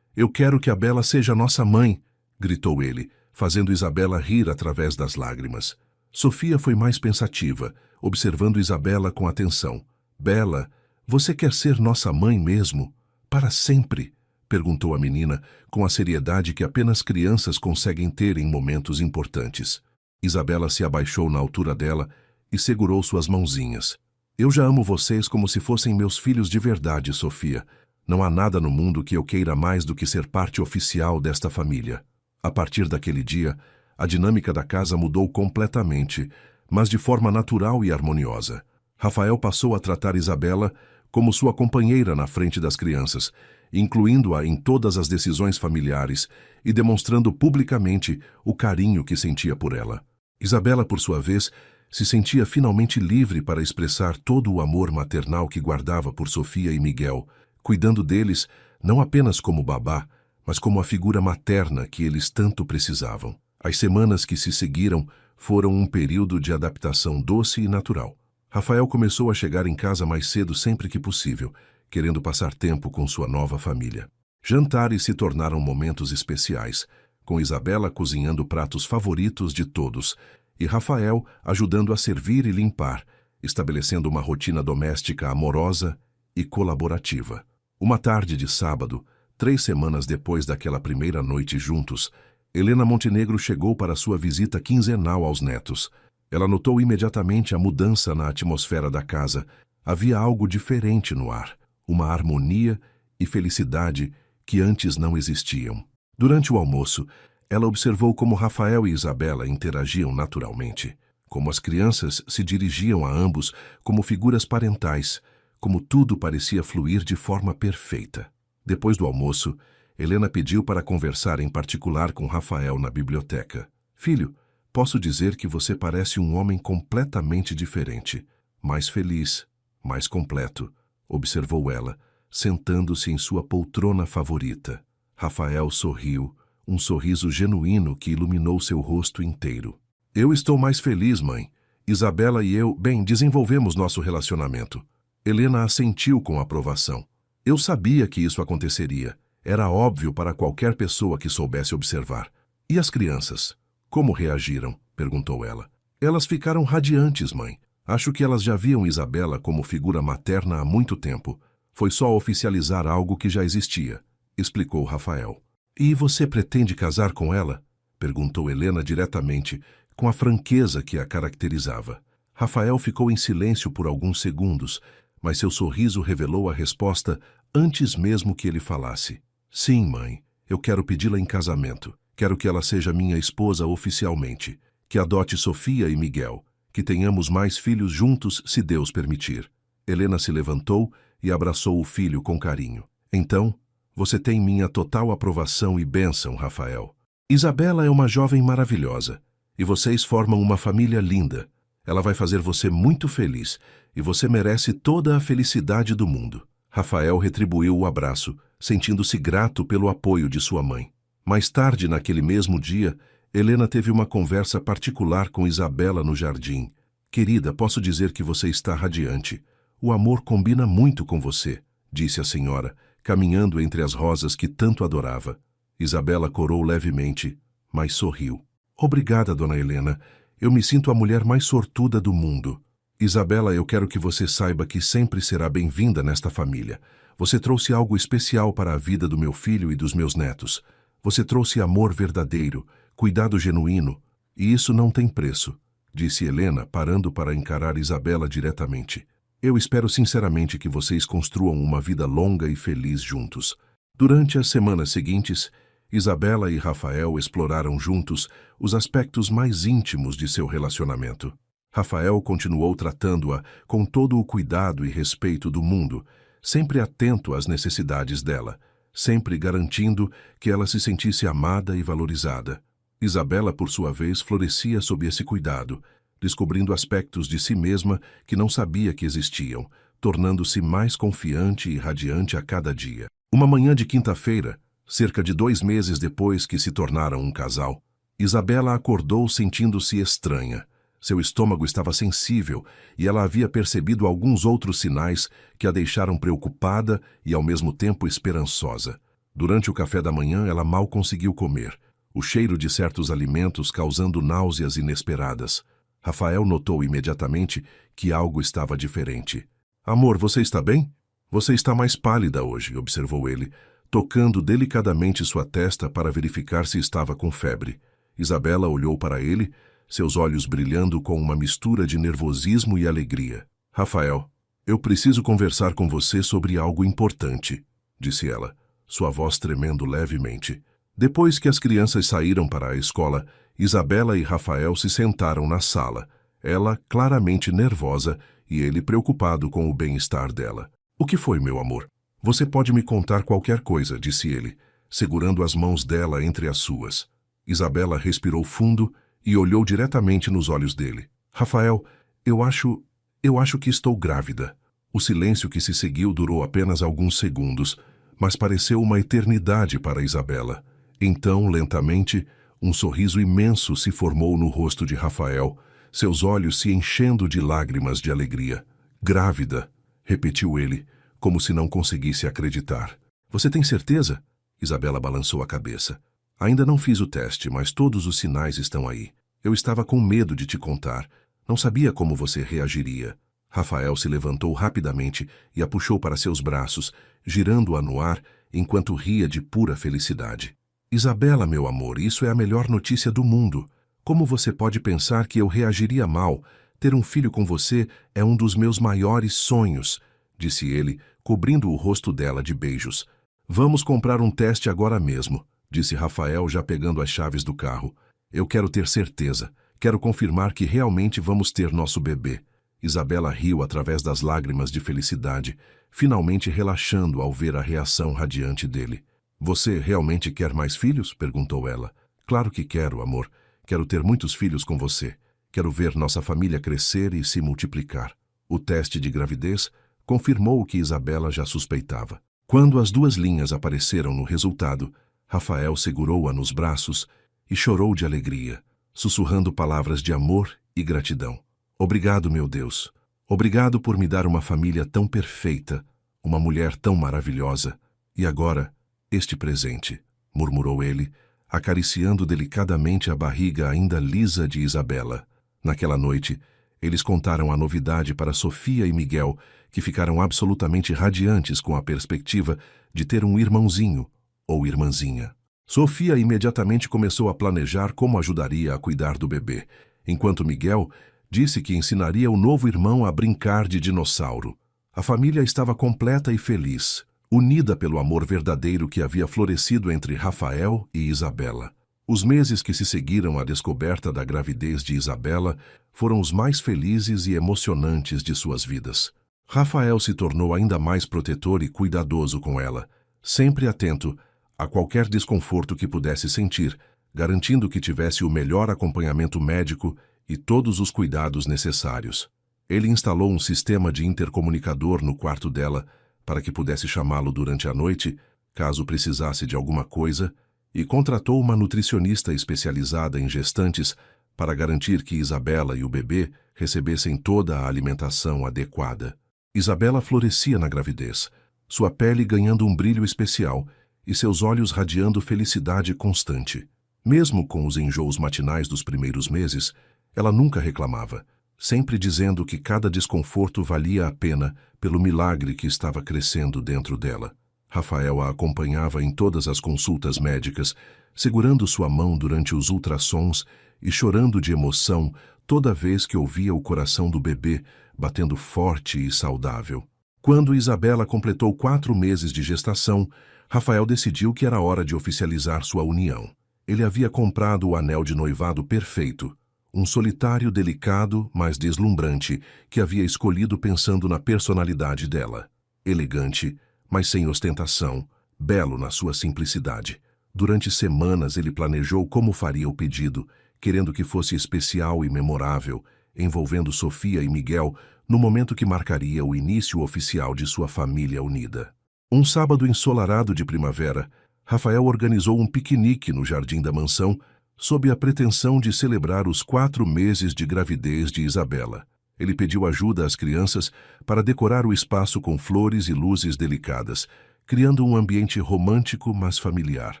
que a Bela seja nossa mãe, gritou ele, fazendo Isabela rir através das lágrimas. Sofia foi mais pensativa, observando Isabela com atenção. Bela, você quer ser nossa mãe mesmo? Para sempre? Perguntou a menina, com a seriedade que apenas crianças conseguem ter em momentos importantes. Isabela se abaixou na altura dela e segurou suas mãozinhas. Eu já amo vocês como se fossem meus filhos de verdade, Sofia. Não há nada no mundo que eu queira mais do que ser parte oficial desta família. A partir daquele dia, a dinâmica da casa mudou completamente, mas de forma natural e harmoniosa. Rafael passou a tratar Isabela como sua companheira na frente das crianças, incluindo-a em todas as decisões familiares e demonstrando publicamente o carinho que sentia por ela. Isabela, por sua vez, se sentia finalmente livre para expressar todo o amor maternal que guardava por Sofia e Miguel, cuidando deles não apenas como babá, mas como a figura materna que eles tanto precisavam. As semanas que se seguiram foram um período de adaptação doce e natural. Rafael começou a chegar em casa mais cedo sempre que possível, querendo passar tempo com sua nova família. Jantares se tornaram momentos especiais, com Isabela cozinhando pratos favoritos de todos e Rafael ajudando a servir e limpar, estabelecendo uma rotina doméstica amorosa e colaborativa. Uma tarde de sábado, 3 semanas depois daquela primeira noite juntos, Helena Montenegro chegou para sua visita quinzenal aos netos. Ela notou imediatamente a mudança na atmosfera da casa. Havia algo diferente no ar, uma harmonia e felicidade que antes não existiam. Durante o almoço, ela observou como Rafael e Isabela interagiam naturalmente, como as crianças se dirigiam a ambos como figuras parentais, como tudo parecia fluir de forma perfeita. Depois do almoço, Helena pediu para conversar em particular com Rafael na biblioteca. Filho, posso dizer que você parece um homem completamente diferente, mais feliz, mais completo, observou ela, sentando-se em sua poltrona favorita. Rafael sorriu, um sorriso genuíno que iluminou seu rosto inteiro. Eu estou mais feliz, mãe. Isabela e eu, desenvolvemos nosso relacionamento. Helena assentiu com aprovação. Eu sabia que isso aconteceria. Era óbvio para qualquer pessoa que soubesse observar. E as crianças? Como reagiram? Perguntou ela. Elas ficaram radiantes, mãe. Acho que elas já viam Isabela como figura materna há muito tempo. Foi só oficializar algo que já existia, explicou Rafael. E você pretende casar com ela? Perguntou Helena diretamente, com a franqueza que a caracterizava. Rafael ficou em silêncio por alguns segundos, mas seu sorriso revelou a resposta antes mesmo que ele falasse. Sim, mãe, eu quero pedi-la em casamento. Quero que ela seja minha esposa oficialmente, que adote Sofia e Miguel, que tenhamos mais filhos juntos se Deus permitir. Helena se levantou e abraçou o filho com carinho. Então, você tem minha total aprovação e bênção, Rafael. Isabela é uma jovem maravilhosa, e vocês formam uma família linda. Ela vai fazer você muito feliz, e você merece toda a felicidade do mundo. Rafael retribuiu o abraço, sentindo-se grato pelo apoio de sua mãe. Mais tarde, naquele mesmo dia, Helena teve uma conversa particular com Isabela no jardim. Querida, posso dizer que você está radiante. O amor combina muito com você, disse a senhora, caminhando entre as rosas que tanto adorava. Isabela corou levemente, mas sorriu. Obrigada, dona Helena. Eu me sinto a mulher mais sortuda do mundo. Isabela, eu quero que você saiba que sempre será bem-vinda nesta família. Você trouxe algo especial para a vida do meu filho e dos meus netos. Você trouxe amor verdadeiro, cuidado genuíno, e isso não tem preço, disse Helena, parando para encarar Isabela diretamente. Eu espero sinceramente que vocês construam uma vida longa e feliz juntos. Durante as semanas seguintes, Isabela e Rafael exploraram juntos os aspectos mais íntimos de seu relacionamento. Rafael continuou tratando-a com todo o cuidado e respeito do mundo, sempre atento às necessidades dela, sempre garantindo que ela se sentisse amada e valorizada. Isabela, por sua vez, florescia sob esse cuidado, descobrindo aspectos de si mesma que não sabia que existiam, tornando-se mais confiante e radiante a cada dia. Uma manhã de quinta-feira, cerca de 2 meses depois que se tornaram um casal, Isabela acordou sentindo-se estranha. Seu estômago estava sensível e ela havia percebido alguns outros sinais que a deixaram preocupada e ao mesmo tempo esperançosa. Durante o café da manhã, ela mal conseguiu comer, o cheiro de certos alimentos causando náuseas inesperadas. Rafael notou imediatamente que algo estava diferente. "Amor, você está bem? Você está mais pálida hoje", observou ele, tocando delicadamente sua testa para verificar se estava com febre. Isabela olhou para ele, seus olhos brilhando com uma mistura de nervosismo e alegria. "Rafael, eu preciso conversar com você sobre algo importante", disse ela, sua voz tremendo levemente. Depois que as crianças saíram para a escola, Isabela e Rafael se sentaram na sala, ela claramente nervosa e ele preocupado com o bem-estar dela. "O que foi, meu amor? Você pode me contar qualquer coisa", disse ele, segurando as mãos dela entre as suas. Isabela respirou fundo e olhou diretamente nos olhos dele. "Rafael, eu acho que estou grávida." O silêncio que se seguiu durou apenas alguns segundos, mas pareceu uma eternidade para Isabela. Então, lentamente, um sorriso imenso se formou no rosto de Rafael, seus olhos se enchendo de lágrimas de alegria. "Grávida", repetiu ele, como se não conseguisse acreditar. "Você tem certeza?" Isabela balançou a cabeça. "Ainda não fiz o teste, mas todos os sinais estão aí. Eu estava com medo de te contar. Não sabia como você reagiria." Rafael se levantou rapidamente e a puxou para seus braços, girando-a no ar enquanto ria de pura felicidade. "Isabela, meu amor, isso é a melhor notícia do mundo. Como você pode pensar que eu reagiria mal? Ter um filho com você é um dos meus maiores sonhos", disse ele, cobrindo o rosto dela de beijos. "Vamos comprar um teste agora mesmo", disse Rafael, já pegando as chaves do carro. "Eu quero ter certeza. Quero confirmar que realmente vamos ter nosso bebê." Isabela riu através das lágrimas de felicidade, finalmente relaxando ao ver a reação radiante dele. "Você realmente quer mais filhos?" perguntou ela. "Claro que quero, amor. Quero ter muitos filhos com você. Quero ver nossa família crescer e se multiplicar." O teste de gravidez confirmou o que Isabela já suspeitava. Quando as 2 linhas apareceram no resultado, Rafael segurou-a nos braços e chorou de alegria, sussurrando palavras de amor e gratidão. "Obrigado, meu Deus. Obrigado por me dar uma família tão perfeita, uma mulher tão maravilhosa. E agora, este presente", murmurou ele, acariciando delicadamente a barriga ainda lisa de Isabela. Naquela noite, eles contaram a novidade para Sofia e Miguel, que ficaram absolutamente radiantes com a perspectiva de ter um irmãozinho ou irmãzinha. Sofia imediatamente começou a planejar como ajudaria a cuidar do bebê, enquanto Miguel disse que ensinaria o novo irmão a brincar de dinossauro. A família estava completa e feliz, unida pelo amor verdadeiro que havia florescido entre Rafael e Isabela. Os meses que se seguiram à descoberta da gravidez de Isabela foram os mais felizes e emocionantes de suas vidas. Rafael se tornou ainda mais protetor e cuidadoso com ela, sempre atento a qualquer desconforto que pudesse sentir, garantindo que tivesse o melhor acompanhamento médico e todos os cuidados necessários. Ele instalou um sistema de intercomunicador no quarto dela para que pudesse chamá-lo durante a noite, caso precisasse de alguma coisa, e contratou uma nutricionista especializada em gestantes para garantir que Isabela e o bebê recebessem toda a alimentação adequada. Isabela florescia na gravidez, sua pele ganhando um brilho especial e seus olhos radiando felicidade constante. Mesmo com os enjoos matinais dos primeiros meses, ela nunca reclamava, sempre dizendo que cada desconforto valia a pena pelo milagre que estava crescendo dentro dela. Rafael a acompanhava em todas as consultas médicas, segurando sua mão durante os ultrassons e chorando de emoção toda vez que ouvia o coração do bebê batendo forte e saudável. Quando Isabela completou 4 meses de gestação, Rafael decidiu que era hora de oficializar sua união. Ele havia comprado o anel de noivado perfeito, um solitário delicado, mas deslumbrante, que havia escolhido pensando na personalidade dela. Elegante, mas sem ostentação, belo na sua simplicidade. Durante semanas ele planejou como faria o pedido, querendo que fosse especial e memorável, envolvendo Sofia e Miguel no momento que marcaria o início oficial de sua família unida. Um sábado ensolarado de primavera, Rafael organizou um piquenique no jardim da mansão, sob a pretensão de celebrar os 4 meses de gravidez de Isabela. Ele pediu ajuda às crianças para decorar o espaço com flores e luzes delicadas, criando um ambiente romântico, mas familiar.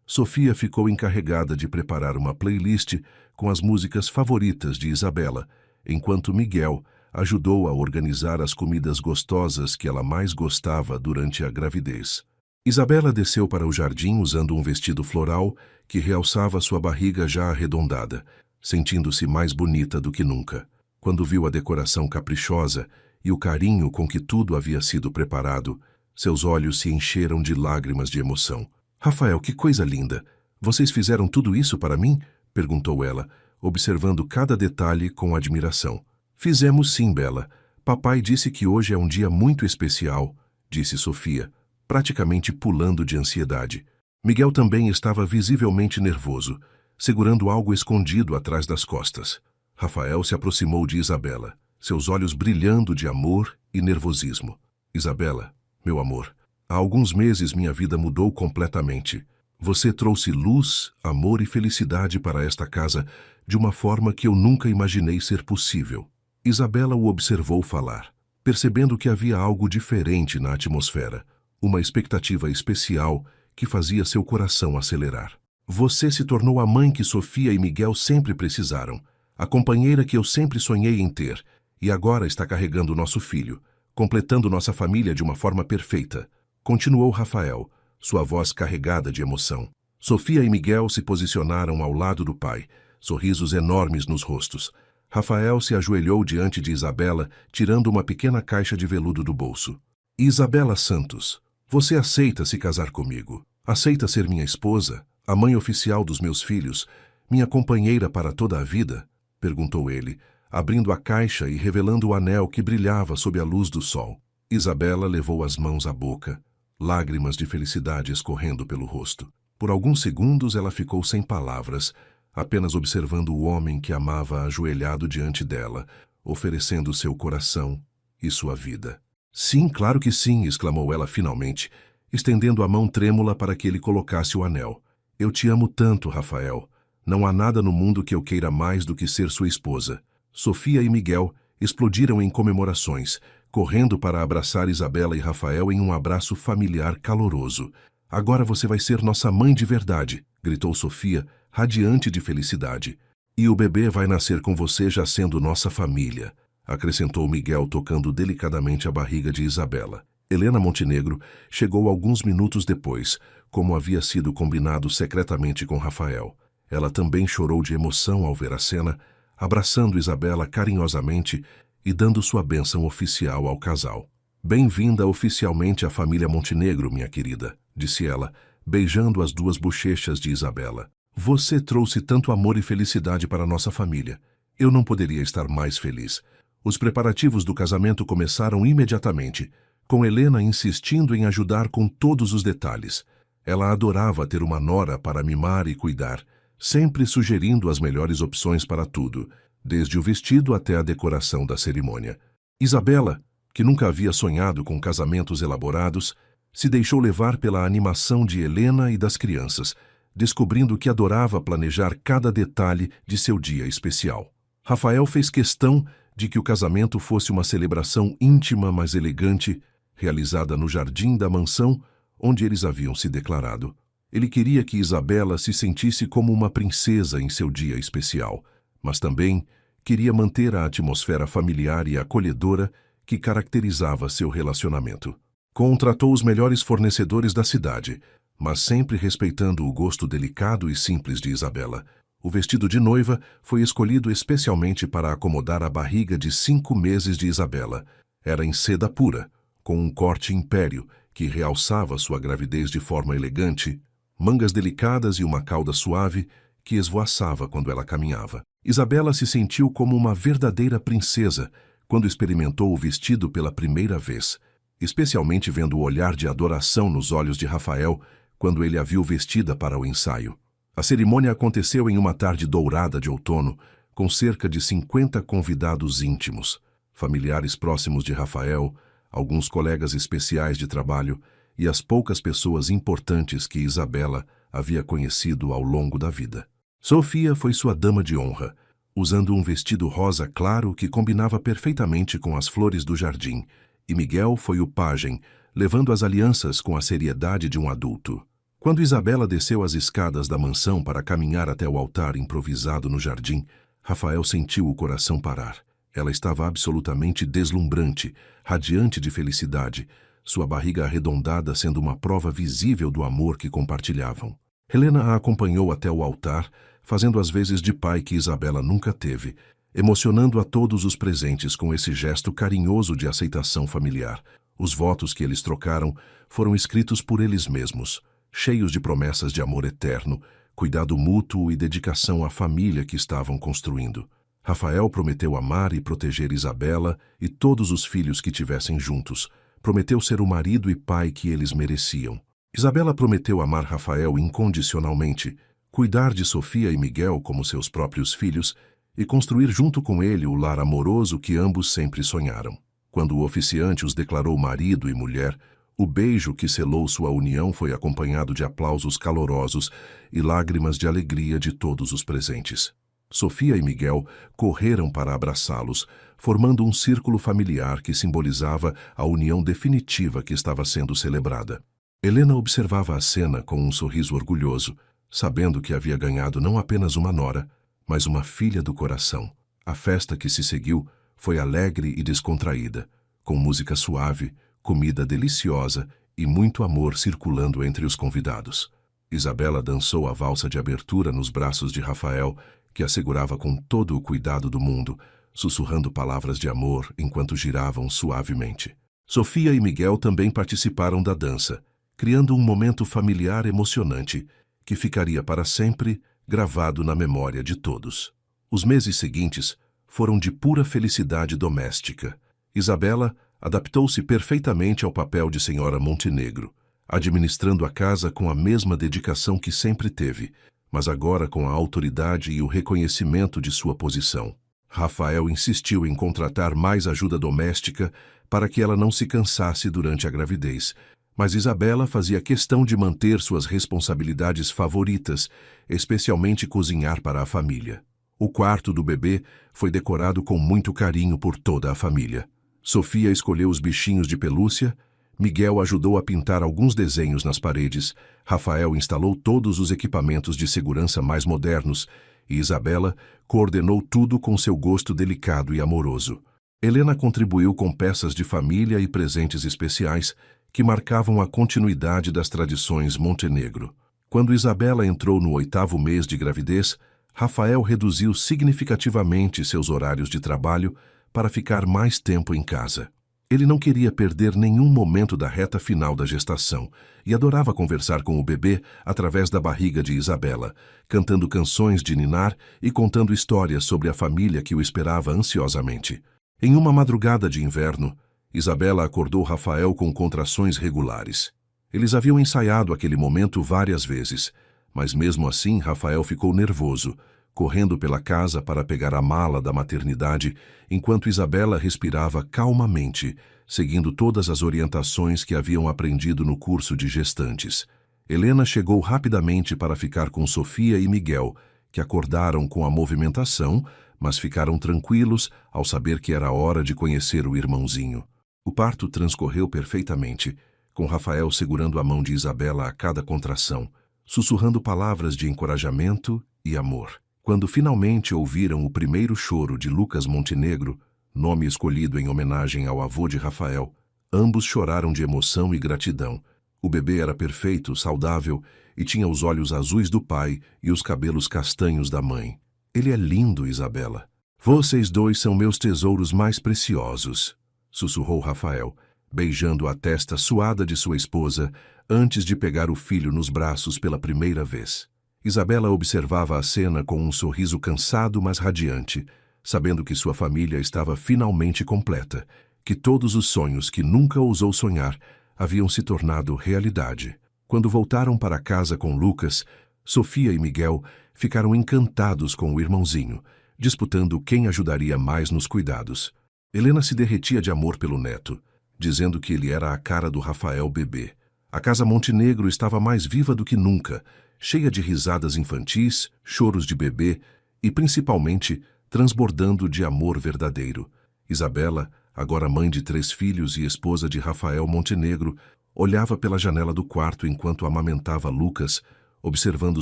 Sofia ficou encarregada de preparar uma playlist com as músicas favoritas de Isabela, enquanto Miguel ajudou a organizar as comidas gostosas que ela mais gostava durante a gravidez. Isabela desceu para o jardim usando um vestido floral que realçava sua barriga já arredondada, sentindo-se mais bonita do que nunca. Quando viu a decoração caprichosa e o carinho com que tudo havia sido preparado, seus olhos se encheram de lágrimas de emoção. "Rafael, que coisa linda! Vocês fizeram tudo isso para mim?" perguntou ela, observando cada detalhe com admiração. "Fizemos sim, Bela. Papai disse que hoje é um dia muito especial", disse Sofia, praticamente pulando de ansiedade. Miguel também estava visivelmente nervoso, segurando algo escondido atrás das costas. Rafael se aproximou de Isabela, seus olhos brilhando de amor e nervosismo. "Isabela, meu amor, há alguns meses minha vida mudou completamente. Você trouxe luz, amor e felicidade para esta casa de uma forma que eu nunca imaginei ser possível." Isabela o observou falar, percebendo que havia algo diferente na atmosfera, uma expectativa especial que fazia seu coração acelerar. "Você se tornou a mãe que Sofia e Miguel sempre precisaram, a companheira que eu sempre sonhei em ter, e agora está carregando nosso filho, completando nossa família de uma forma perfeita", continuou Rafael, sua voz carregada de emoção. Sofia e Miguel se posicionaram ao lado do pai, sorrisos enormes nos rostos. Rafael se ajoelhou diante de Isabela, tirando uma pequena caixa de veludo do bolso. "Isabela Santos, você aceita se casar comigo? Aceita ser minha esposa, a mãe oficial dos meus filhos, minha companheira para toda a vida?" perguntou ele, abrindo a caixa e revelando o anel que brilhava sob a luz do sol. Isabela levou as mãos à boca, lágrimas de felicidade escorrendo pelo rosto. Por alguns segundos ela ficou sem palavras, apenas observando o homem que amava ajoelhado diante dela, oferecendo seu coração e sua vida. "Sim, claro que sim", exclamou ela finalmente, estendendo a mão trêmula para que ele colocasse o anel. "Eu te amo tanto, Rafael. Não há nada no mundo que eu queira mais do que ser sua esposa." Sofia e Miguel explodiram em comemorações, correndo para abraçar Isabela e Rafael em um abraço familiar caloroso. "Agora você vai ser nossa mãe de verdade", gritou Sofia, radiante de felicidade. "E o bebê vai nascer com você já sendo nossa família", acrescentou Miguel tocando delicadamente a barriga de Isabela. Helena Montenegro chegou alguns minutos depois, como havia sido combinado secretamente com Rafael. Ela também chorou de emoção ao ver a cena, abraçando Isabela carinhosamente e dando sua bênção oficial ao casal. "Bem-vinda oficialmente à família Montenegro, minha querida", disse ela, beijando as 2 bochechas de Isabela. "Você trouxe tanto amor e felicidade para nossa família. Eu não poderia estar mais feliz." Os preparativos do casamento começaram imediatamente, com Helena insistindo em ajudar com todos os detalhes. Ela adorava ter uma nora para mimar e cuidar, sempre sugerindo as melhores opções para tudo, desde o vestido até a decoração da cerimônia. Isabela, que nunca havia sonhado com casamentos elaborados, se deixou levar pela animação de Helena e das crianças, descobrindo que adorava planejar cada detalhe de seu dia especial. Rafael fez questão de que o casamento fosse uma celebração íntima, mas elegante, realizada no jardim da mansão onde eles haviam se declarado. Ele queria que Isabela se sentisse como uma princesa em seu dia especial, mas também queria manter a atmosfera familiar e acolhedora que caracterizava seu relacionamento. Contratou os melhores fornecedores da cidade, mas sempre respeitando o gosto delicado e simples de Isabela. O vestido de noiva foi escolhido especialmente para acomodar a barriga de 5 meses de Isabela. Era em seda pura, com um corte império que realçava sua gravidez de forma elegante, mangas delicadas e uma cauda suave que esvoaçava quando ela caminhava. Isabela se sentiu como uma verdadeira princesa quando experimentou o vestido pela primeira vez, especialmente vendo o olhar de adoração nos olhos de Rafael quando ele a viu vestida para o ensaio. A cerimônia aconteceu em uma tarde dourada de outono, com cerca de 50 convidados íntimos, familiares próximos de Rafael, alguns colegas especiais de trabalho e as poucas pessoas importantes que Isabela havia conhecido ao longo da vida. Sofia foi sua dama de honra, usando um vestido rosa claro que combinava perfeitamente com as flores do jardim, e Miguel foi o pajem, levando as alianças com a seriedade de um adulto. Quando Isabela desceu as escadas da mansão para caminhar até o altar improvisado no jardim, Rafael sentiu o coração parar. Ela estava absolutamente deslumbrante, radiante de felicidade, sua barriga arredondada sendo uma prova visível do amor que compartilhavam. Helena a acompanhou até o altar, fazendo as vezes de pai que Isabela nunca teve, emocionando a todos os presentes com esse gesto carinhoso de aceitação familiar. Os votos que eles trocaram foram escritos por eles mesmos, cheios de promessas de amor eterno, cuidado mútuo e dedicação à família que estavam construindo. Rafael prometeu amar e proteger Isabela e todos os filhos que tivessem juntos. Prometeu ser o marido e pai que eles mereciam. Isabela prometeu amar Rafael incondicionalmente, cuidar de Sofia e Miguel como seus próprios filhos e construir junto com ele o lar amoroso que ambos sempre sonharam. Quando o oficiante os declarou marido e mulher, o beijo que selou sua união foi acompanhado de aplausos calorosos e lágrimas de alegria de todos os presentes. Sofia e Miguel correram para abraçá-los, formando um círculo familiar que simbolizava a união definitiva que estava sendo celebrada. Helena observava a cena com um sorriso orgulhoso, sabendo que havia ganhado não apenas uma nora, mas uma filha do coração. A festa que se seguiu foi alegre e descontraída, com música suave, comida deliciosa e muito amor circulando entre os convidados. Isabela dançou a valsa de abertura nos braços de Rafael, que a segurava com todo o cuidado do mundo, sussurrando palavras de amor enquanto giravam suavemente. Sofia e Miguel também participaram da dança, criando um momento familiar emocionante que ficaria para sempre gravado na memória de todos. Os meses seguintes foram de pura felicidade doméstica. Isabela adaptou-se perfeitamente ao papel de senhora Montenegro, administrando a casa com a mesma dedicação que sempre teve, mas agora com a autoridade e o reconhecimento de sua posição. Rafael insistiu em contratar mais ajuda doméstica para que ela não se cansasse durante a gravidez, mas Isabela fazia questão de manter suas responsabilidades favoritas, especialmente cozinhar para a família. O quarto do bebê foi decorado com muito carinho por toda a família. Sofia escolheu os bichinhos de pelúcia, Miguel ajudou a pintar alguns desenhos nas paredes, Rafael instalou todos os equipamentos de segurança mais modernos e Isabela coordenou tudo com seu gosto delicado e amoroso. Helena contribuiu com peças de família e presentes especiais que marcavam a continuidade das tradições Montenegro. Quando Isabela entrou no 8º mês de gravidez, Rafael reduziu significativamente seus horários de trabalho para ficar mais tempo em casa. Ele não queria perder nenhum momento da reta final da gestação e adorava conversar com o bebê através da barriga de Isabela, cantando canções de ninar e contando histórias sobre a família que o esperava ansiosamente. Em uma madrugada de inverno, Isabela acordou Rafael com contrações regulares. Eles haviam ensaiado aquele momento várias vezes, mas mesmo assim Rafael ficou nervoso, correndo pela casa para pegar a mala da maternidade, enquanto Isabela respirava calmamente, seguindo todas as orientações que haviam aprendido no curso de gestantes. Helena chegou rapidamente para ficar com Sofia e Miguel, que acordaram com a movimentação, mas ficaram tranquilos ao saber que era hora de conhecer o irmãozinho. O parto transcorreu perfeitamente, com Rafael segurando a mão de Isabela a cada contração, sussurrando palavras de encorajamento e amor. Quando finalmente ouviram o primeiro choro de Lucas Montenegro, nome escolhido em homenagem ao avô de Rafael, ambos choraram de emoção e gratidão. O bebê era perfeito, saudável e tinha os olhos azuis do pai e os cabelos castanhos da mãe. Ele é lindo, Isabela. Vocês dois são meus tesouros mais preciosos, sussurrou Rafael, beijando a testa suada de sua esposa antes de pegar o filho nos braços pela primeira vez. Isabela observava a cena com um sorriso cansado, mas radiante, sabendo que sua família estava finalmente completa, que todos os sonhos que nunca ousou sonhar haviam se tornado realidade. Quando voltaram para casa com Lucas, Sofia e Miguel ficaram encantados com o irmãozinho, disputando quem ajudaria mais nos cuidados. Helena se derretia de amor pelo neto, dizendo que ele era a cara do Rafael bebê. A casa Montenegro estava mais viva do que nunca, cheia de risadas infantis, choros de bebê e, principalmente, transbordando de amor verdadeiro. Isabela, agora mãe de 3 filhos e esposa de Rafael Montenegro, olhava pela janela do quarto enquanto amamentava Lucas, observando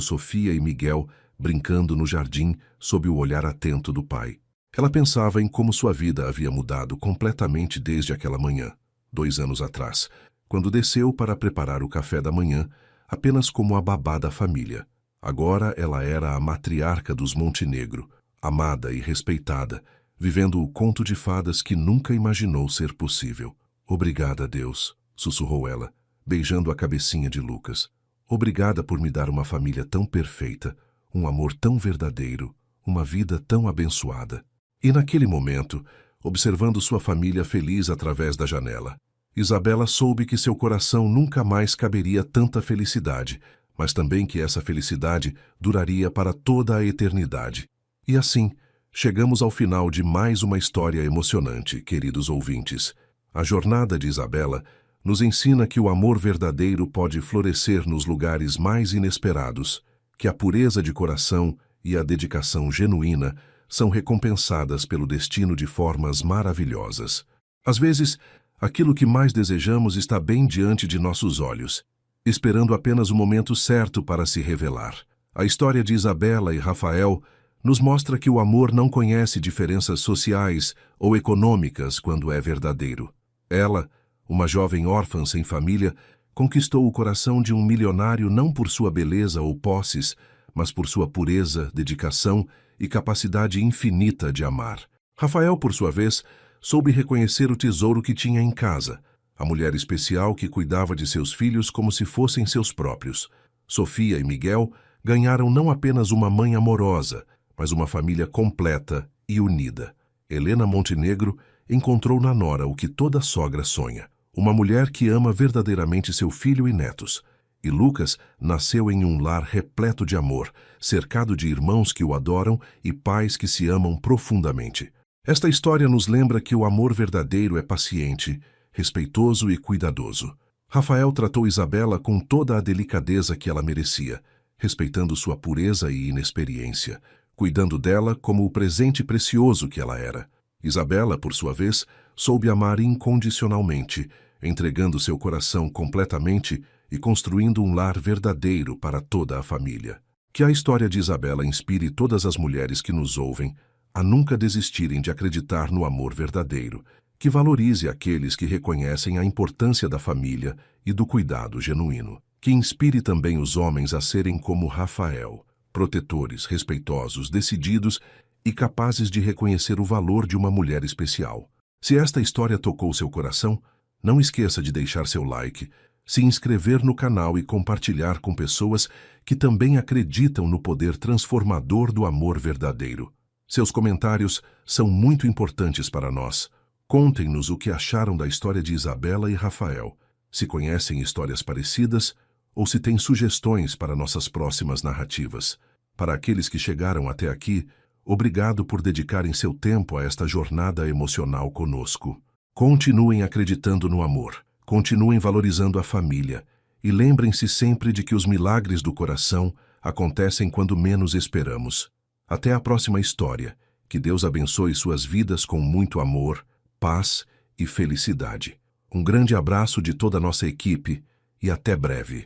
Sofia e Miguel brincando no jardim sob o olhar atento do pai. Ela pensava em como sua vida havia mudado completamente desde aquela manhã, 2 anos atrás, quando desceu para preparar o café da manhã, apenas como a babá da família. Agora ela era a matriarca dos Montenegro, amada e respeitada, vivendo o conto de fadas que nunca imaginou ser possível. Obrigada, Deus, sussurrou ela, beijando a cabecinha de Lucas. Obrigada por me dar uma família tão perfeita, um amor tão verdadeiro, uma vida tão abençoada. E naquele momento, observando sua família feliz através da janela, Isabela soube que seu coração nunca mais caberia tanta felicidade, mas também que essa felicidade duraria para toda a eternidade. E assim, chegamos ao final de mais uma história emocionante, queridos ouvintes. A jornada de Isabela nos ensina que o amor verdadeiro pode florescer nos lugares mais inesperados, que a pureza de coração e a dedicação genuína são recompensadas pelo destino de formas maravilhosas. Às vezes, aquilo que mais desejamos está bem diante de nossos olhos, esperando apenas o momento certo para se revelar. A história de Isabela e Rafael nos mostra que o amor não conhece diferenças sociais ou econômicas quando é verdadeiro. Ela, uma jovem órfã sem família, conquistou o coração de um milionário não por sua beleza ou posses, mas por sua pureza, dedicação e capacidade infinita de amar. Rafael, por sua vez, soube reconhecer o tesouro que tinha em casa, a mulher especial que cuidava de seus filhos como se fossem seus próprios. Sofia e Miguel ganharam não apenas uma mãe amorosa, mas uma família completa e unida. Helena Montenegro encontrou na nora o que toda sogra sonha, uma mulher que ama verdadeiramente seu filho e netos. E Lucas nasceu em um lar repleto de amor, cercado de irmãos que o adoram e pais que se amam profundamente. Esta história nos lembra que o amor verdadeiro é paciente, respeitoso e cuidadoso. Rafael tratou Isabela com toda a delicadeza que ela merecia, respeitando sua pureza e inexperiência, cuidando dela como o presente precioso que ela era. Isabela, por sua vez, soube amar incondicionalmente, entregando seu coração completamente e construindo um lar verdadeiro para toda a família. Que a história de Isabela inspire todas as mulheres que nos ouvem a nunca desistirem de acreditar no amor verdadeiro, que valorize aqueles que reconhecem a importância da família e do cuidado genuíno. Que inspire também os homens a serem como Rafael, protetores, respeitosos, decididos e capazes de reconhecer o valor de uma mulher especial. Se esta história tocou seu coração, não esqueça de deixar seu like, se inscrever no canal e compartilhar com pessoas que também acreditam no poder transformador do amor verdadeiro. Seus comentários são muito importantes para nós. Contem-nos o que acharam da história de Isabela e Rafael, se conhecem histórias parecidas ou se têm sugestões para nossas próximas narrativas. Para aqueles que chegaram até aqui, obrigado por dedicarem seu tempo a esta jornada emocional conosco. Continuem acreditando no amor, continuem valorizando a família e lembrem-se sempre de que os milagres do coração acontecem quando menos esperamos. Até a próxima história. Que Deus abençoe suas vidas com muito amor, paz e felicidade. Um grande abraço de toda a nossa equipe e até breve.